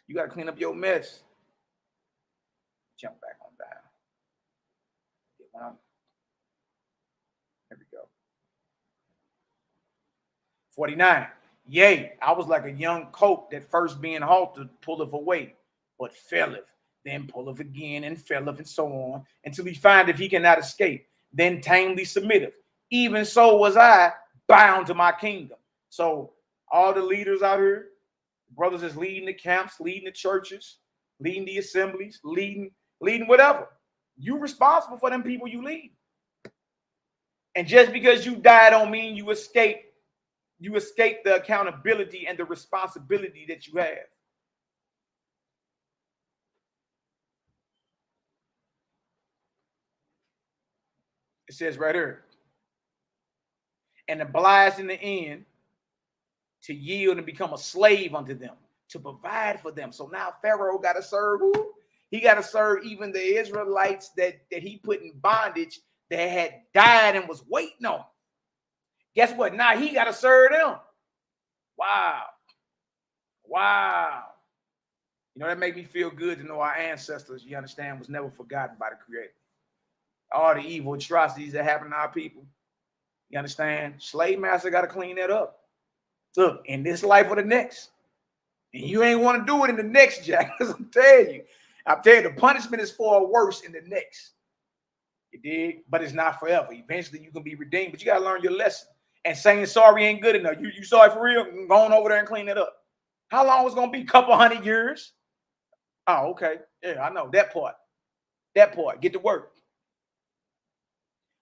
You got to clean up your mess. Jump back on down. There we go. 49. Yea, I was like a young colt that first being halted pulleth away, but faileth, then pulleth again and faileth, and so on, until he findeth he cannot escape, then tamely submitteth. Even so was I bound to my kingdom. So all the leaders out here, brothers is leading the camps, leading the churches, leading the assemblies, leading whatever. You responsible for them people you lead. And just because you die don't mean you escape the accountability and the responsibility that you have. It says right here, and obliged in the end to yield and become a slave unto them, to provide for them. So now Pharaoh got to serve who? He got to serve even the Israelites that he put in bondage that had died and was waiting on. Guess what? Now he got to serve them. Wow. Wow. You know, that make me feel good to know our ancestors, you understand, was never forgotten by the Creator. All the evil atrocities that happen to our people, you understand? Slave master got to clean that up. Look, in this life or the next. And you ain't want to do it in the next, Jack. I'm telling you, the punishment is far worse in the next. You dig? But it's not forever. Eventually you can be redeemed, but you got to learn your lesson. And saying sorry ain't good enough. You sorry for real? Go on over there and clean it up. How long was it going to be? A couple hundred years? Oh, okay. Yeah, I know that part. That part. Get to work.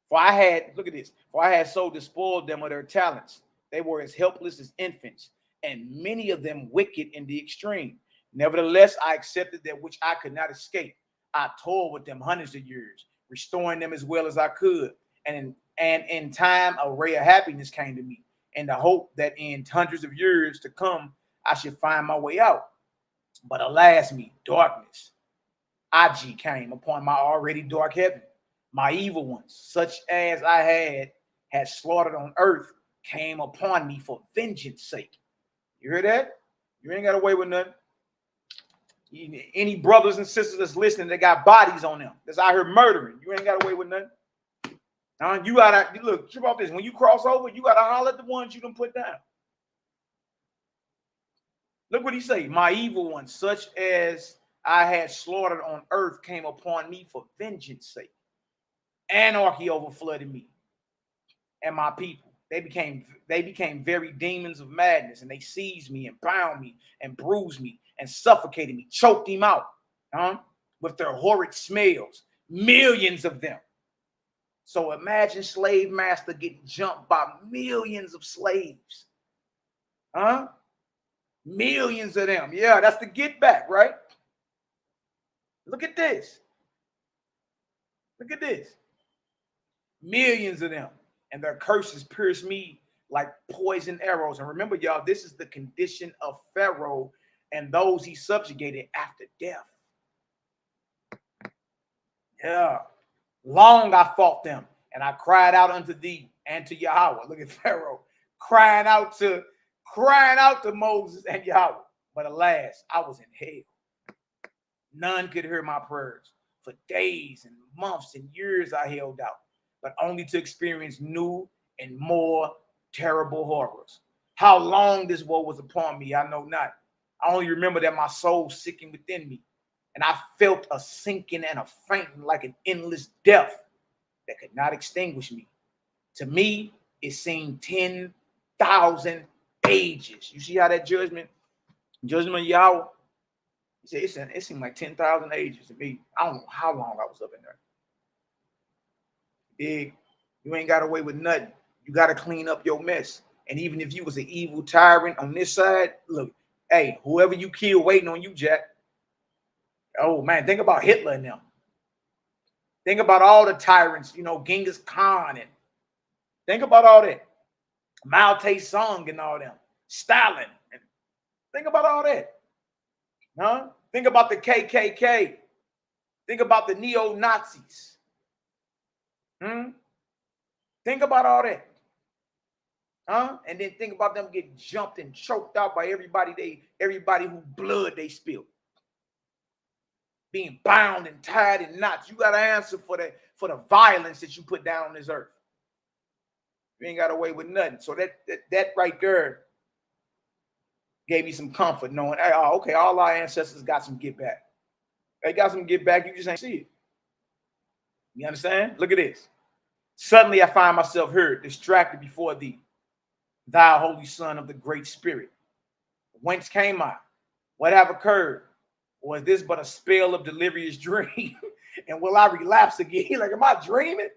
For I had, look at this. For I had so despoiled them of their talents. They were as helpless as infants, and many of them wicked in the extreme. Nevertheless, I accepted that which I could not escape. I toiled with them hundreds of years, restoring them as well as I could. And in time, a ray of happiness came to me, and the hope that in hundreds of years to come, I should find my way out. But alas me, darkness, Aji came upon my already dark heaven. My evil ones, such as I had slaughtered on earth, came upon me for vengeance sake. You hear that? You ain't got away with nothing. Any brothers and sisters that's listening that got bodies on them, that's out here murdering, you ain't got away with nothing. You gotta look, trip off this. When you cross over, you gotta holler at the ones you done put down. Look what he say. My evil ones, such as I had slaughtered on earth, came upon me for vengeance sake. Anarchy overflooded me and my people. They became very demons of madness, and they seized me and bound me and bruised me and suffocated me, choked him out with their horrid smells, millions of them. So imagine slave master getting jumped by millions of slaves. Millions of them. Yeah, that's the get back, right? Look at this. Look at this. Millions of them. And their curses pierced me like poison arrows. And remember, y'all, this is the condition of Pharaoh and those he subjugated after death. Yeah. Long I fought them, and I cried out unto thee and to Yahweh. Look at Pharaoh crying out to Moses and Yahweh. But alas, I was in hell. None could hear my prayers. For days and months and years I held out, but only to experience new and more terrible horrors. How long this woe was upon me, I know not. I only remember that my soul sickened within me, and I felt a sinking and a fainting like an endless death that could not extinguish me. To me, it seemed 10,000 ages. You see how that judgment of Yahweh? He said it seemed like 10,000 ages to me. I don't know how long I was up in there. Big, you ain't got away with nothing. You got to clean up your mess. And even if you was an evil tyrant on this side, look, hey, whoever you kill waiting on you, Jack. Oh, man, think about Hitler and them. Think about all the tyrants, Genghis Khan. And think about all that. Mao Tse-tung and all them. Stalin. And think about all that. Huh? Think about the KKK. Think about the neo-Nazis. Think about all that. Huh? And then think about them getting jumped and choked out by everybody who blood they spilled. Being bound and tied in knots. You got to answer for the violence that you put down on this earth. You ain't got away with nothing. So that right there gave me some comfort knowing, hey, okay, all our ancestors got some get back. They got some get back. You just ain't see it. You understand? Look at this. Suddenly I find myself here, distracted before thee, thou holy son of the great spirit. Whence came I? What have occurred? Or is this but a spell of delirious dream? And will I relapse again? Like, am I dreaming?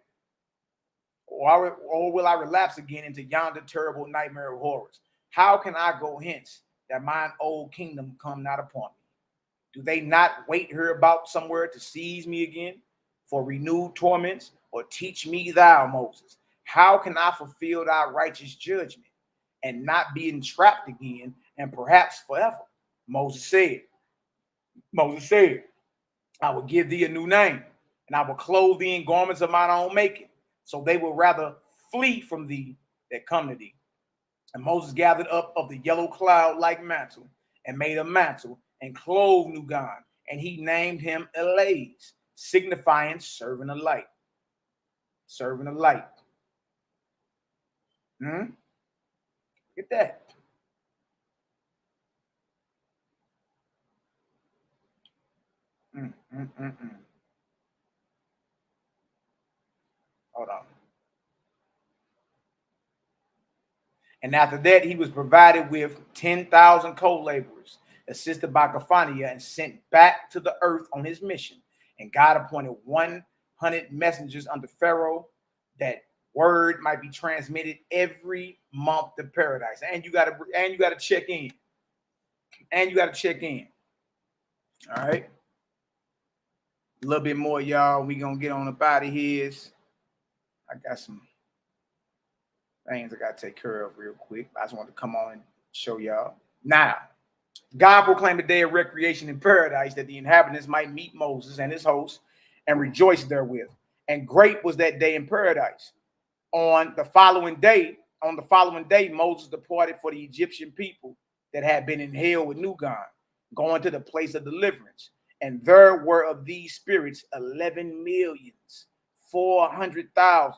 Or will I relapse again into yonder terrible nightmare of horrors? How can I go hence that mine old kingdom come not upon me? Do they not wait here about somewhere to seize me again for renewed torments? Or teach me thou, Moses, how can I fulfill thy righteous judgment and not be entrapped again and perhaps forever? Moses said, I will give thee a new name, and I will clothe thee in garments of mine own making, so they will rather flee from thee that come to thee. And Moses gathered up of the yellow cloud like mantle, and made a mantle, and clothed Nugan, and he named him Elaz, signifying servant of light. Serving of light. Look at that. Hold on. And after that, he was provided with 10,000 co-laborers, assisted by Kephaniah, and sent back to the earth on his mission. And God appointed 100 messengers under Pharaoh, that word might be transmitted every month to paradise. And you gotta check in. All right. A little bit more, y'all. We gonna get on up out of here. I got some things I gotta take care of real quick. I just want to come on and show y'all. Now, God proclaimed a day of recreation in paradise, that the inhabitants might meet Moses and his hosts and rejoice therewith. And great was that day in paradise. On the following day, Moses departed for the Egyptian people that had been in hell with Nugan, going to the place of deliverance. And there were of these spirits 11,400,000.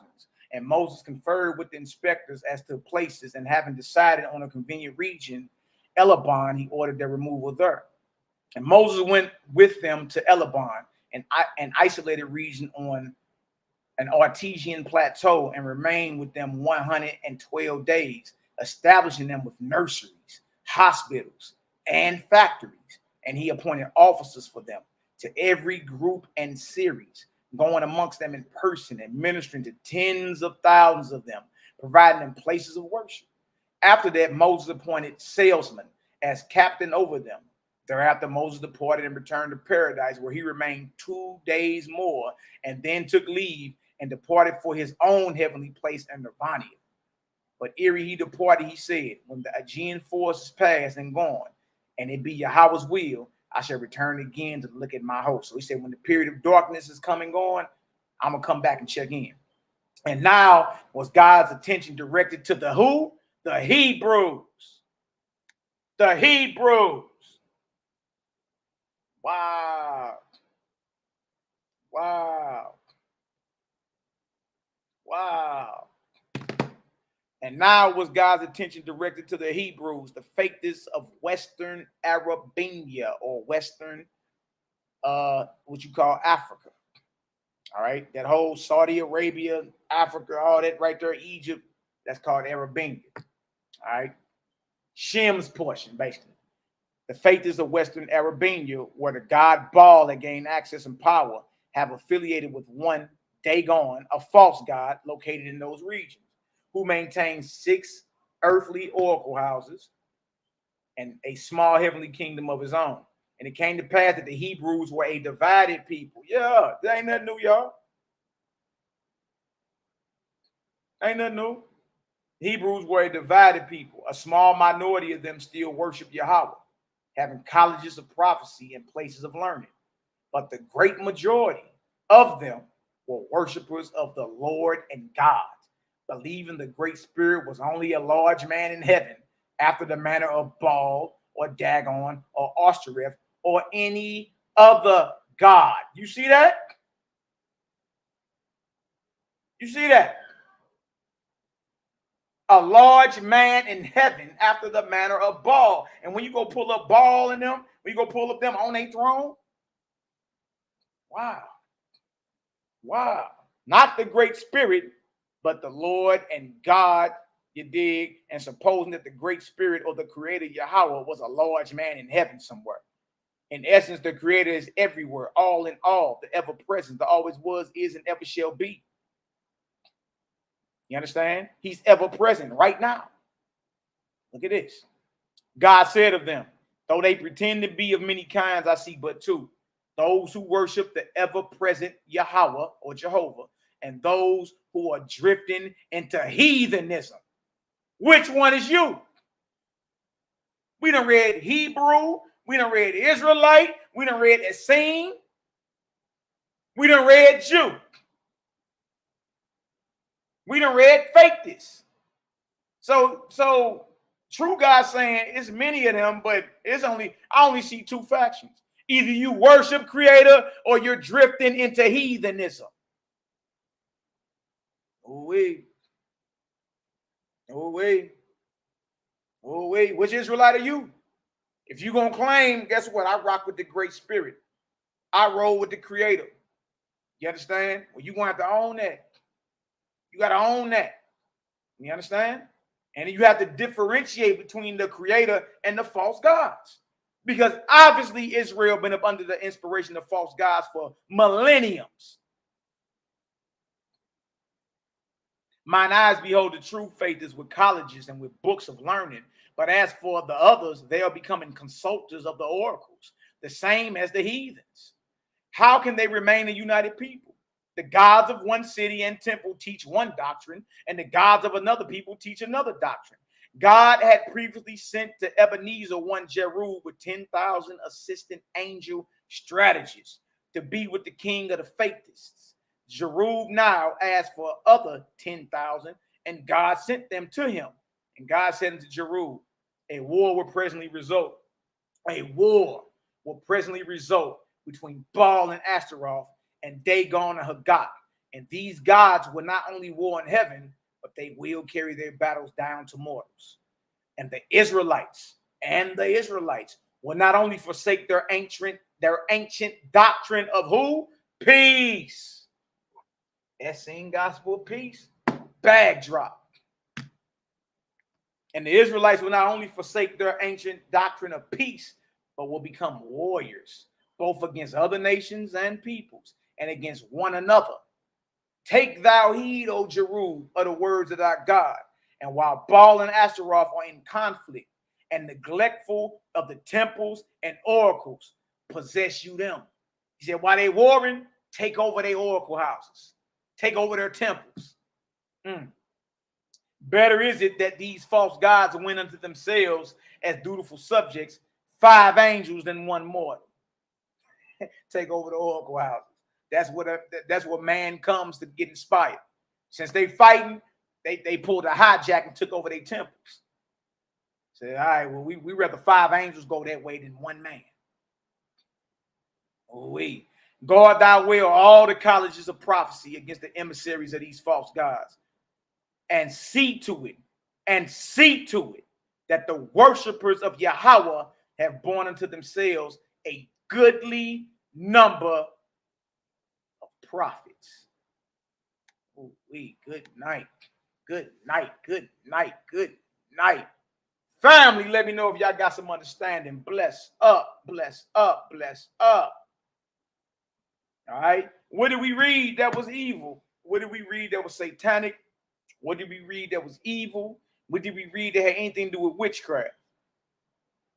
And Moses conferred with the inspectors as to places, and having decided on a convenient region, Elabon, he ordered their removal there. And Moses went with them to Elabon, an isolated region on an artesian plateau, and remained with them 112 days, establishing them with nurseries, hospitals, and factories. And he appointed officers for them to every group and series, going amongst them in person and ministering to tens of thousands of them, providing them places of worship. After that, Moses appointed salesmen as captain over them. Thereafter, Moses departed and returned to paradise, where he remained 2 days more, and then took leave and departed for his own heavenly place in Nirvana. But ere he departed, he said, when the Aegean force is past and gone, and it be Yahweh's will, I shall return again to look at my host. So he said, when the period of darkness is coming on, I'm going to come back and check in. And now was God's attention directed to the who? The Hebrews. The Hebrews. Wow. Wow. Wow. And now was God's attention directed to the Hebrews, the faithists of Western Arabia, or Western, what you call Africa. All right, that whole Saudi Arabia, Africa, all that right there, Egypt, that's called Arabia. All right, Shem's portion, basically. The faithists of Western Arabia, where the god Baal that gained access and power, have affiliated with one Dagon, a false god located in those regions, who maintains 6 earthly oracle houses and a small heavenly kingdom of his own. And it came to pass that the Hebrews were a divided people. Yeah, that ain't nothing new, y'all. Ain't nothing new. Hebrews were a divided people. A small minority of them still worship Yahweh, having colleges of prophecy and places of learning. But the great majority of them were worshipers of the Lord and God, believing the Great Spirit was only a large man in heaven, after the manner of Baal or Dagon or Ashtoreth or any other god. You see that? You see that? A large man in heaven after the manner of Baal. And when you go pull up Baal in them, when you go pull up them on a throne, wow. Wow. Not the Great Spirit, but the Lord and God, you dig? And supposing that the Great Spirit or the Creator Yahweh was a large man in heaven somewhere. In essence, the Creator is everywhere, all in all, the ever present, the always was, is, and ever shall be. You understand? He's ever present right now. Look at this. God said of them, though they pretend to be of many kinds, I see but two. Those who worship the ever-present Yahweh or Jehovah, and those who are drifting into heathenism. Which one is you? We done read Hebrew. We done read Israelite. We done read Essene. We done read Jew. We done read faithists. So true God saying it's many of them, but I only see 2 factions. Either you worship Creator or you're drifting into heathenism. Oh-wee. Oh-wee. Oh-wee. Which Israelite are you? If you're going to claim, guess what? I rock with the Great Spirit. I roll with the Creator. You understand? Well, you're going to have to own that. You got to own that. You understand? And you have to differentiate between the Creator and the false gods. Because obviously Israel been up under the inspiration of false gods for millenniums. Mine eyes behold the true faith is with colleges and with books of learning. But as for the others, they are becoming consulters of the oracles, the same as the heathens. How can they remain a united people? The gods of one city and temple teach one doctrine, and the gods of another people teach another doctrine. God had previously sent to Ebenezer one Jerub with 10,000 assistant angel strategists to be with the king of the faithists. Jerub now asked for other 10,000, and God sent them to him. And God said unto Jerub, a war will presently result. A war will presently result between Baal and Ashtaroth and Dagon and Haggah. And these gods will not only war in heaven, but they will carry their battles down to mortals. And the Israelites will not only forsake their ancient doctrine of who? Peace. Essene gospel of peace. Bag drop. And the Israelites will not only forsake their ancient doctrine of peace, but will become warriors, both against other nations and peoples, and against one another. Take thou heed, O Jerub, of the words of thy God. And while Baal and Ashtaroth are in conflict and neglectful of the temples and oracles, possess you them. He said, while they warring, take over their oracle houses. Take over their temples. Better is it that these false gods win unto themselves as dutiful subjects, 5 angels and 1 mortal take over the oracle houses. That's what man comes to get inspired. Since they fighting, they pulled a hijack and took over their temples. Said, all right, well, we rather 5 angels go that way than 1 man. We guard thy will all the colleges of prophecy against the emissaries of these false gods, and see to it that the worshipers of Yahweh have borne unto themselves a goodly number of prophets. Good night. Good night. Good night. Good night. Family, let me know if y'all got some understanding. Bless up. Bless up. Bless up. All right. What did we read that was evil? What did we read that was satanic? What did we read that was evil? What did we read that had anything to do with witchcraft?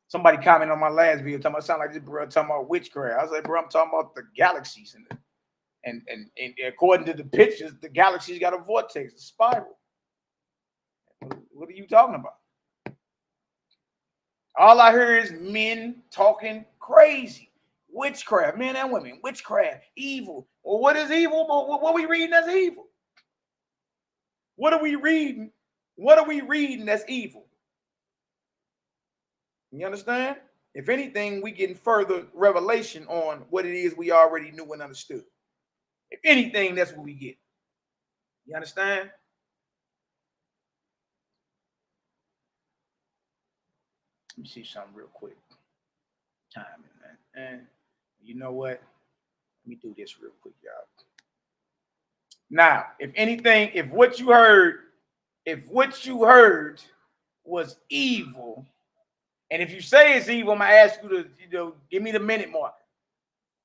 Somebody commented on my last video talking about, sound like this bro talking about witchcraft. I was like, bro, I'm talking about the galaxies and according to the pictures, the galaxies got a vortex, a spiral. What are you talking about? All I hear is men talking crazy. Witchcraft, men and women, witchcraft, evil. Well, what is evil? What are we reading as evil? What are we reading? What are we reading that's evil? You understand? If anything, we getting further revelation on what it is we already knew and understood. If anything, that's what we get. You understand? Let me see something real quick. Timing, man. And you know what? Let me do this real quick, y'all. Now, if anything, if what you heard was evil, and if you say it's evil, I'm gonna ask you to, give me the minute marker.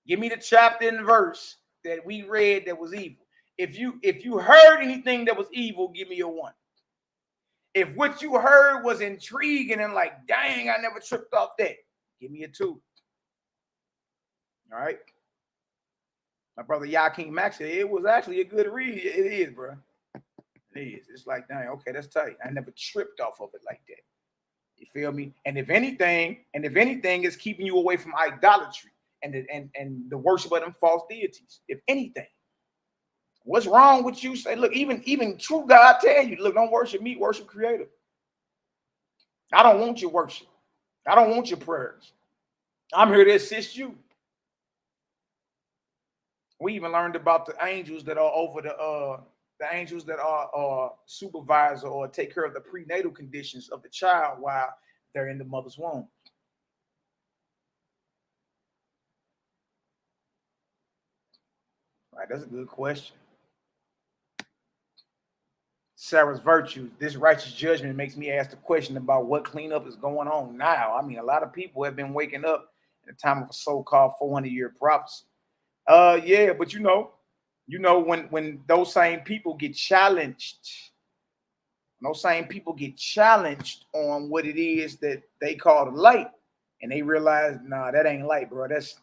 Give me the chapter and verse that we read that was evil. If you heard anything that was evil, give me a 1. If what you heard was intriguing and like, dang, I never tripped off that, give me a 2. All right. My brother YAH'KI said it was actually a good read. It is, bro. It is. It's like, dang, okay, that's tight. I never tripped off of it like that. You feel me? And if anything, is keeping you away from idolatry and the worship of them false deities. If anything, what's wrong with you? Say, look, even true God tell you, look, don't worship me, worship Creator. I don't want your worship. I don't want your prayers. I'm here to assist you. We even learned about the angels that are over the angels that are supervisor or take care of the prenatal conditions of the child while they're in the mother's womb. All right, that's a good question. Sarah's virtue, this righteous judgment makes me ask the question about what cleanup is going on now. I mean, a lot of people have been waking up in the time of a so-called 400-year prophecy. Yeah, but you know when those same people get challenged, on what it is that they call the light, and they realize, nah, that ain't light, bro. That's,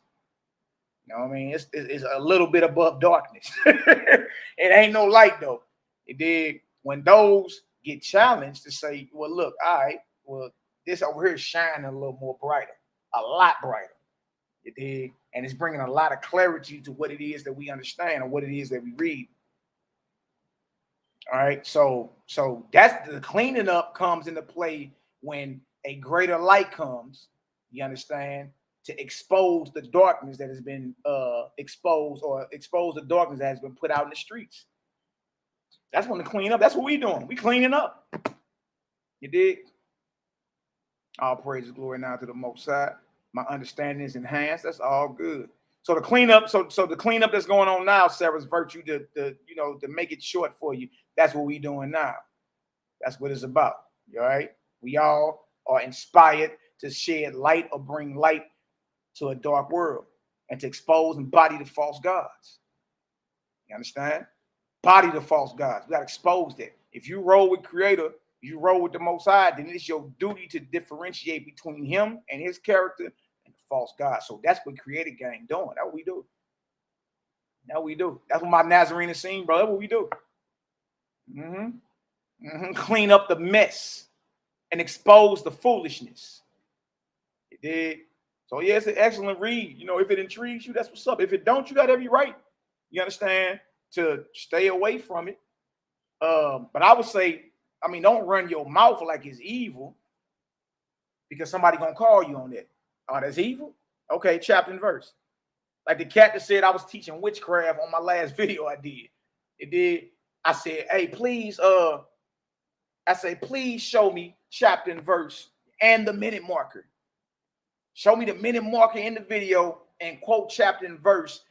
you know what I mean? It's a little bit above darkness. It ain't no light though. It did when those get challenged to say, well, look, all right, well, this over here is shining a little more brighter, a lot brighter. It did, and it's bringing a lot of clarity to what it is that we understand and what it is that we read. All right, so that's the cleaning up comes into play when a greater light comes. You understand, to expose the darkness that has been exposed, or expose the darkness that has been put out in the streets. That's when the clean up. That's what we doing. We cleaning up. You dig? All praises, glory now to the Most High. My understanding is enhanced. That's all good. So the cleanup, so the cleanup that's going on now, Sarah's virtue, to make it short for you. That's what we doing now. That's what it's about. All right. We all are inspired to shed light or bring light to a dark world and to expose and body the false gods. You understand? Body the false gods. We got to expose that. If you roll with Creator, you roll with the Most High, then it's your duty to differentiate between him and his character and the false God. So that's what Creator Gang doing. That's what we do. That's what we do. That's what my Nazarene is saying, bro. That's what we do. Clean up the mess and expose the foolishness. You did. So yeah, it's an excellent read. You know, if it intrigues you, that's what's up. If it don't, you got every right, you understand, to stay away from it. But I would say, I mean, don't run your mouth like it's evil, because somebody gonna call you on that. Oh, that's evil? Okay, chapter and verse. Like the cat that said I was teaching witchcraft on my last video I did. It did. I said, hey, please, please show me chapter and verse and the minute marker. Show me the minute marker in the video and quote chapter and verse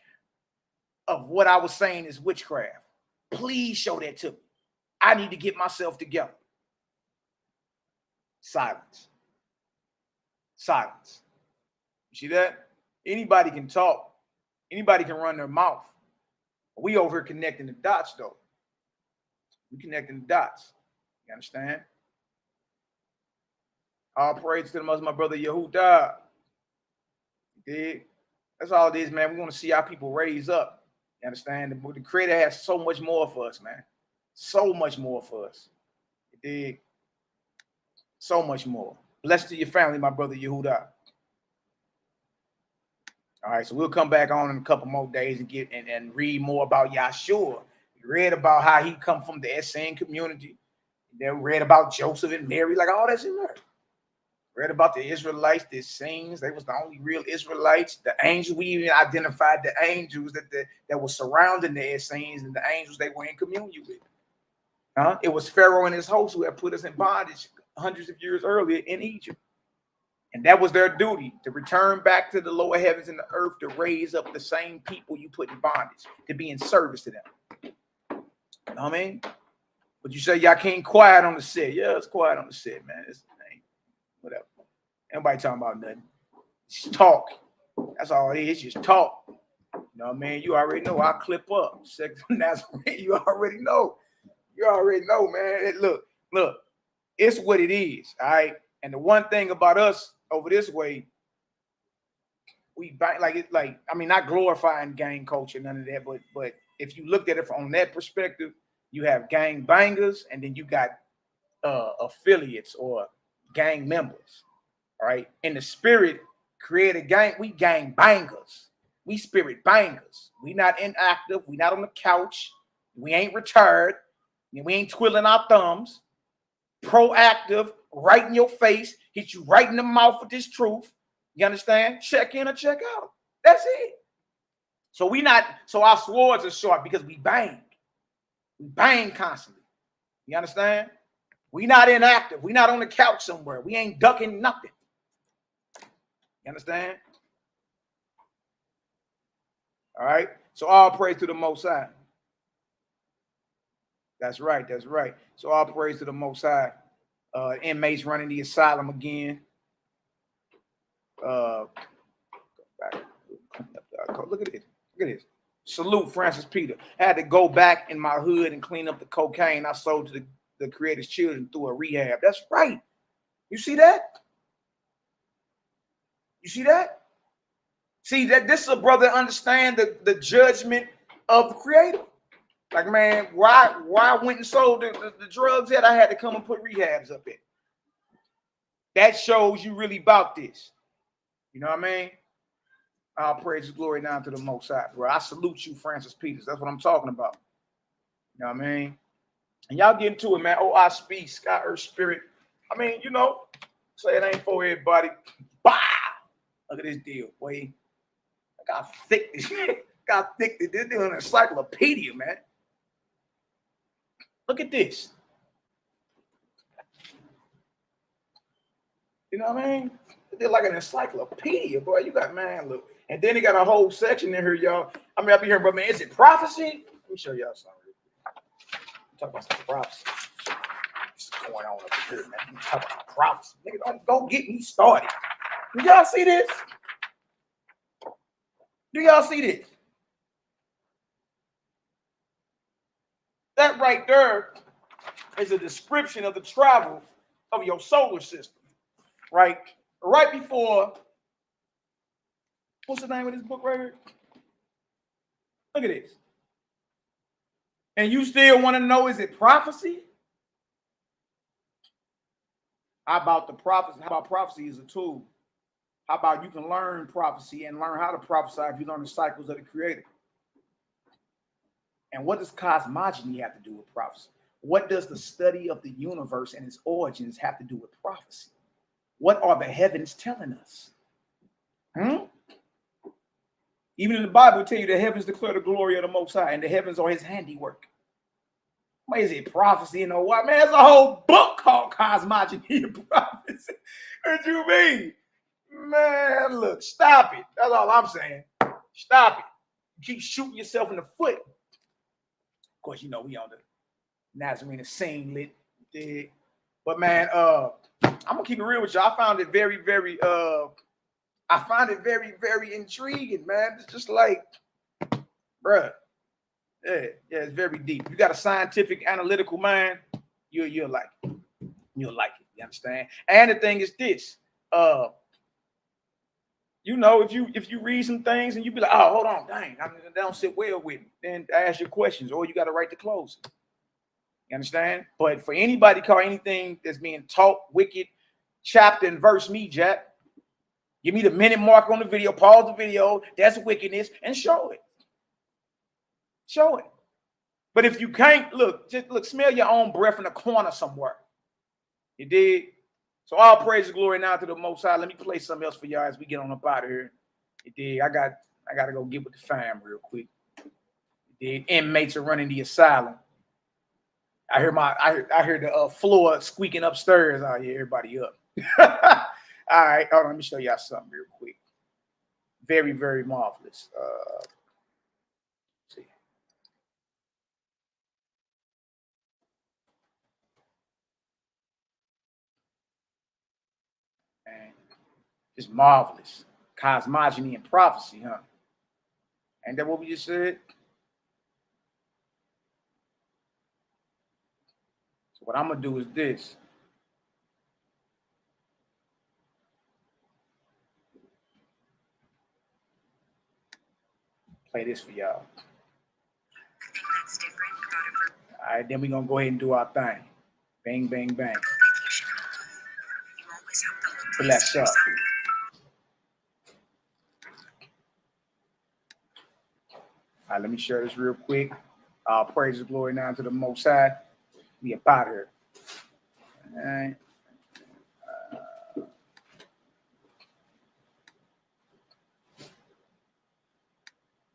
of what I was saying is witchcraft. Please show that to me. I need to get myself together. Silence. Silence. You see that? Anybody can talk. Anybody can run their mouth. We over here connecting the dots, though. We connecting the dots. You understand? All praise to the most, my brother YAHWH'S. You dig? That's all it is, man. We want to see our people raise up. You understand? The Creator has so much more for us, man. So much more for us. You dig? So much more. Blessed to your family, my brother YAHWH'S. All right, so we'll come back on in a couple more days and get and read more about Yahshua. We read about how he come from the Essene community. Then we read about Joseph and Mary, like all that's in there. Read about the Israelites, the Essenes. They was the only real Israelites. The angels, we even identified the angels that were surrounding the Essenes and the angels they were in communion with. It was Pharaoh and his host who had put us in bondage hundreds of years earlier in Egypt. And that was their duty, to return back to the lower heavens and the earth, to raise up the same people you put in bondage, to be in service to them. You know what I mean? But you say y'all can't quiet on the set. Yeah, it's quiet on the set, man. It's whatever. Nobody talking about nothing. Just talk. That's all it is. Just talk. You know what I mean? You already know. I'll clip up. Nazarene, you already know. You already know, man. Look. It's what it is. All right. And the one thing about us over this way, we I mean, not glorifying gang culture, none of that, but if you looked at it from that perspective, you have gang bangers, and then you got affiliates or gang members. All right. In the spirit, create a gang. We gang bangers. We spirit bangers. We not inactive. We not on the couch. We ain't retired. We ain't twiddling our thumbs. Proactive, right in your face, hit you right in the mouth with this truth. You understand? Check in or check out. That's it. So our swords are sharp because we bang. We bang constantly. You understand? We not inactive. We not on the couch somewhere. We ain't ducking nothing. You understand? All right. So all praise to the Most High. That's right. That's right. So all praise to the Most High. Inmates running the asylum again. Go back. Look at this. Look at this. Salute Francis Peter. I had to go back in my hood and clean up the cocaine I sold to the Creator's children through a rehab. That's right. You see that? You see that? See that this is a brother understand the judgment of the Creator. Like, man, why I went and sold the drugs that I had to come and put rehabs up in. That shows you really about this. You know what I mean? All praise and glory down to the Most High, bro. I salute you, Francis Peters. That's what I'm talking about. You know what I mean? And y'all get into it, man. Oh, I speak, Sky, Earth, Spirit. I mean, you know, say it ain't for everybody. Bah! Look at this deal, boy. I got thick this shit. Got thick. This deal an encyclopedia, man. Look at this. You know what I mean? They're like an encyclopedia, boy. You got, man, look. And then they got a whole section in here, y'all. I mean, I'll be here, but man, is it prophecy? Let me show y'all something real quick. Talk about some prophecy. What's going on up here, man? Let me talk about prophecy. Nigga, don't get me started. Do y'all see this? Do y'all see this? That right there is a description of the travel of your solar system, right? Right before, what's the name of this book right here? Look at this. And you still want to know, is it prophecy? How about the prophecy? How about prophecy is a tool How about you can learn prophecy and learn how to prophesy if you learn the cycles of the Creator? And what does cosmogony have to do with prophecy? What does the study of the universe and its origins have to do with prophecy? What are the heavens telling us? Even in the Bible, it tell you the heavens declare the glory of the Most High, and the heavens are His handiwork. What is it, prophecy? You know what, man? There's a whole book called Cosmogony and Prophecy. What you mean? Man, look, stop it. That's all I'm saying. Stop it. You keep shooting yourself in the foot. Of course, you know, we on the Nazarene Essene lit. But man, I'm gonna keep it real with you. I found it very, very very intriguing, man. It's just like, bruh. Yeah, it's very deep. If you got a scientific, analytical mind, you'll like it. You'll like it. You understand? And the thing is this, you know, if you read some things and you be like, oh, hold on, dang, they don't sit well with me, then ask your questions, or you got to write the close. You understand? But for anybody call anything that's being taught wicked, chapter and verse me, Jack. Give me the minute mark on the video, pause the video, that's wickedness, and show it. Show it. But if you can't, look, just look, smell your own breath in a corner somewhere. You did? So all praise and glory now to the Most High. Let me play something else for y'all as we get on up out of here. You did? I got to go get with the fam real quick. You did? Inmates are running the asylum. I hear the floor squeaking upstairs. I hear everybody up. All right, hold on, let me show y'all something real quick. Very, very marvelous. See. And just marvelous. Cosmogony and prophecy, huh? Ain't that what we just said? So what I'm gonna do is this. Play this for y'all. All right, then we're gonna go ahead and do our thing. Bang, bang, bang. Bless up. All right, let me share this real quick. Praise and glory now to the Most High. We up out here. All right.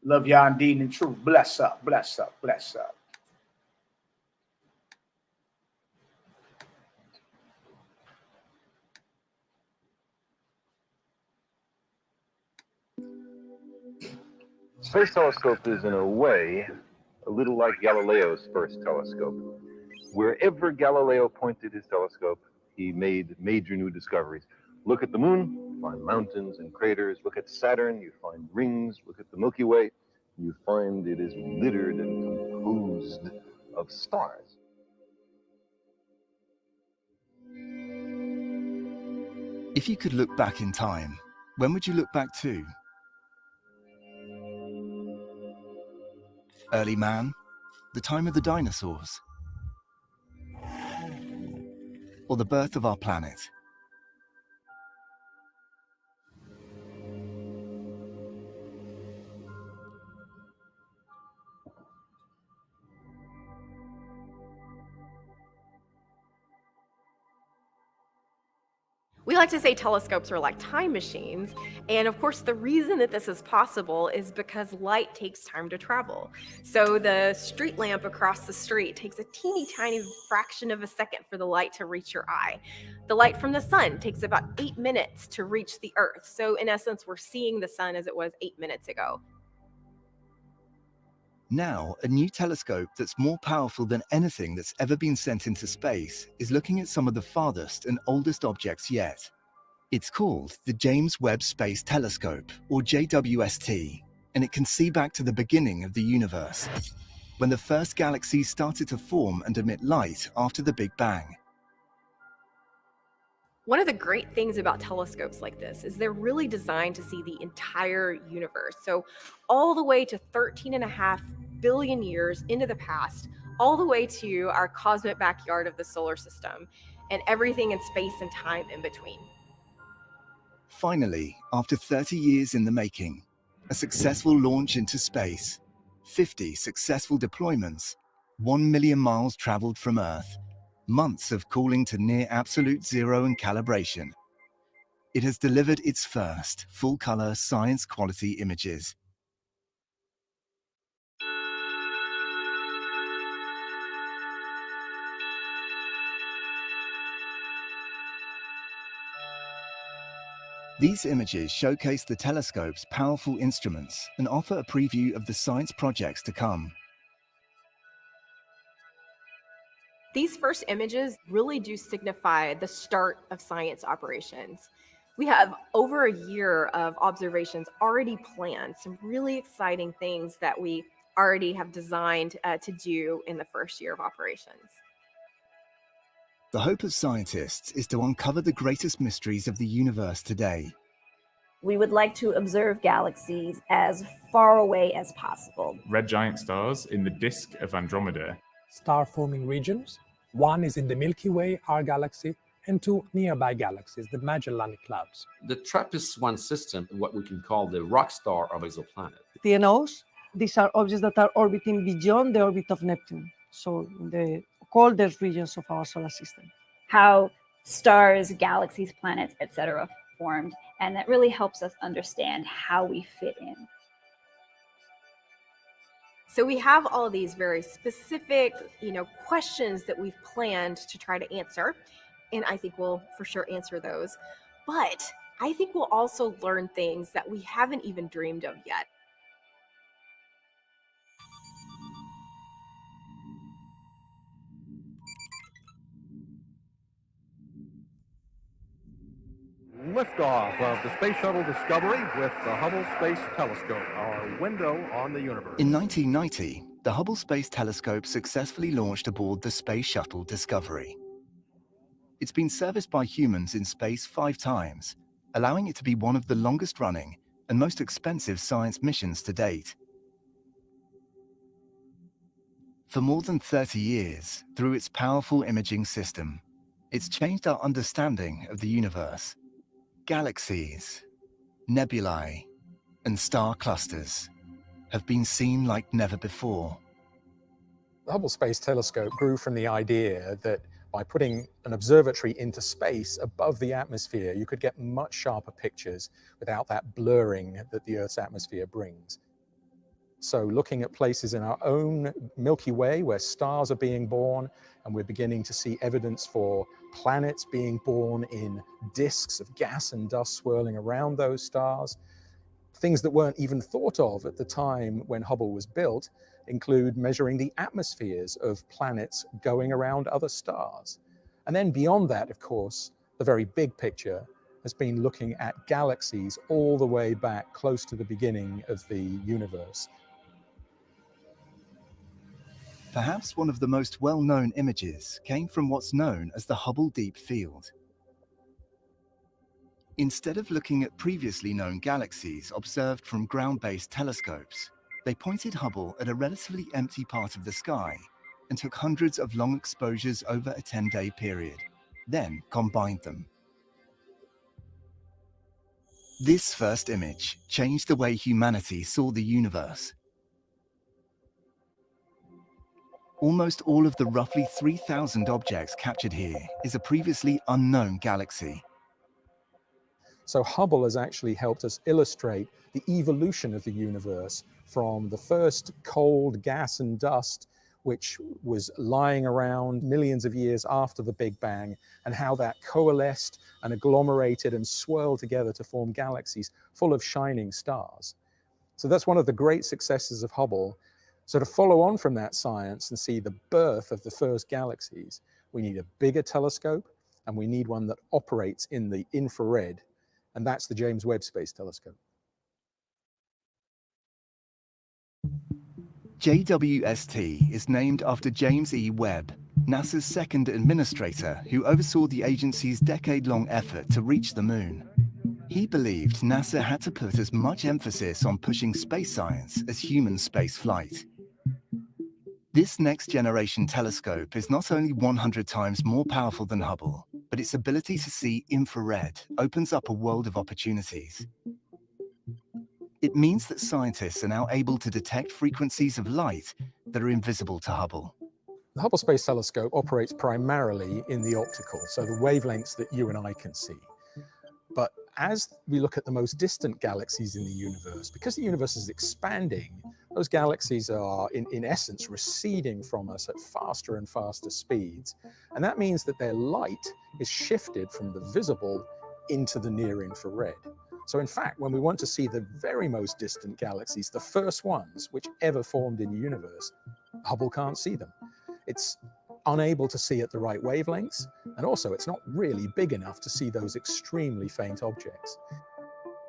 Love y'all indeed and truth. Bless up, bless up, bless up. Space telescope is, in a way, a little like Galileo's first telescope. Wherever Galileo pointed his telescope, he made major new discoveries. Look at the moon, you find mountains and craters. Look at Saturn, you find rings. Look at the Milky Way, you find it is littered and composed of stars. If you could look back in time, when would you look back to? Early man? The time of the dinosaurs? Or the birth of our planet? We like to say telescopes are like time machines, and of course the reason that this is possible is because light takes time to travel. So the street lamp across the street takes a teeny tiny fraction of a second for the light to reach your eye. The light from the sun takes about 8 minutes to reach the earth. So in essence, we're seeing the sun as it was 8 minutes ago. Now, a new telescope that's more powerful than anything that's ever been sent into space is looking at some of the farthest and oldest objects yet. It's called the James Webb Space Telescope, or JWST, and it can see back to the beginning of the universe, when the first galaxies started to form and emit light after the Big Bang. One of the great things about telescopes like this is they're really designed to see the entire universe. So all the way to 13.5 billion years into the past, all the way to our cosmic backyard of the solar system, and everything in space and time in between. Finally, after 30 years in the making, a successful launch into space, 50 successful deployments, 1 million miles traveled from Earth, months of cooling to near absolute zero and calibration. It has delivered its first full-color science-quality images. These images showcase the telescope's powerful instruments and offer a preview of the science projects to come. These first images really do signify the start of science operations. We have over a year of observations already planned, some really exciting things that we already have designed to do in the first year of operations. The hope of scientists is to uncover the greatest mysteries of the universe today. We would like to observe galaxies as far away as possible. Red giant stars in the disk of Andromeda. Star-forming regions. One is in the Milky Way, our galaxy, and two nearby galaxies, the Magellanic Clouds. The TRAPPIST-1 system, what we can call the rock star of exoplanet. TNOs, these are objects that are orbiting beyond the orbit of Neptune, so in the coldest regions of our solar system. How stars, galaxies, planets, etc. formed, and that really helps us understand how we fit in. So we have all these very specific, questions that we've planned to try to answer, and I think we'll for sure answer those. But I think we'll also learn things that we haven't even dreamed of yet. Liftoff of the Space Shuttle Discovery with the Hubble Space Telescope, our window on the universe. In 1990, the Hubble Space Telescope successfully launched aboard the Space Shuttle Discovery. It's been serviced by humans in space 5 times, allowing it to be one of the longest-running and most expensive science missions to date. For more than 30 years, through its powerful imaging system, it's changed our understanding of the universe. Galaxies, nebulae, and star clusters have been seen like never before. The Hubble Space Telescope grew from the idea that by putting an observatory into space above the atmosphere, you could get much sharper pictures without that blurring that the Earth's atmosphere brings. So looking at places in our own Milky Way where stars are being born, and we're beginning to see evidence for planets being born in disks of gas and dust swirling around those stars. Things that weren't even thought of at the time when Hubble was built include measuring the atmospheres of planets going around other stars. And then beyond that, of course, the very big picture has been looking at galaxies all the way back close to the beginning of the universe. Perhaps one of the most well-known images came from what's known as the Hubble Deep Field. Instead of looking at previously known galaxies observed from ground-based telescopes, they pointed Hubble at a relatively empty part of the sky and took hundreds of long exposures over a 10-day period, then combined them. This first image changed the way humanity saw the universe. Almost all of the roughly 3,000 objects captured here is a previously unknown galaxy. So Hubble has actually helped us illustrate the evolution of the universe from the first cold gas and dust, which was lying around millions of years after the Big Bang, and how that coalesced and agglomerated and swirled together to form galaxies full of shining stars. So that's one of the great successes of Hubble. So to follow on from that science and see the birth of the first galaxies, we need a bigger telescope, and we need one that operates in the infrared, and that's the James Webb Space Telescope. JWST is named after James E. Webb, NASA's second administrator who oversaw the agency's decade-long effort to reach the moon. He believed NASA had to put as much emphasis on pushing space science as human space flight. This next-generation telescope is not only 100 times more powerful than Hubble, but its ability to see infrared opens up a world of opportunities. It means that scientists are now able to detect frequencies of light that are invisible to Hubble. The Hubble Space Telescope operates primarily in the optical, so the wavelengths that you and I can see. But as we look at the most distant galaxies in the universe, because the universe is expanding, those galaxies are, in essence, receding from us at faster and faster speeds. And that means that their light is shifted from the visible into the near infrared. So in fact, when we want to see the very most distant galaxies, the first ones which ever formed in the universe, Hubble can't see them. It's unable to see at the right wavelengths, and also it's not really big enough to see those extremely faint objects.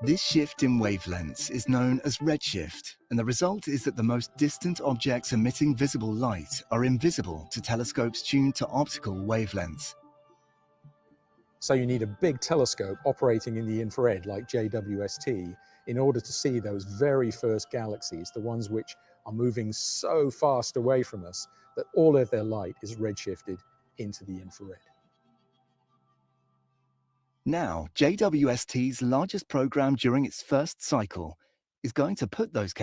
This shift in wavelengths is known as redshift, and the result is that the most distant objects emitting visible light are invisible to telescopes tuned to optical wavelengths. So you need a big telescope operating in the infrared like JWST in order to see those very first galaxies, the ones which are moving so fast away from us that all of their light is redshifted into the infrared. Now, JWST's largest program during its first cycle is going to put those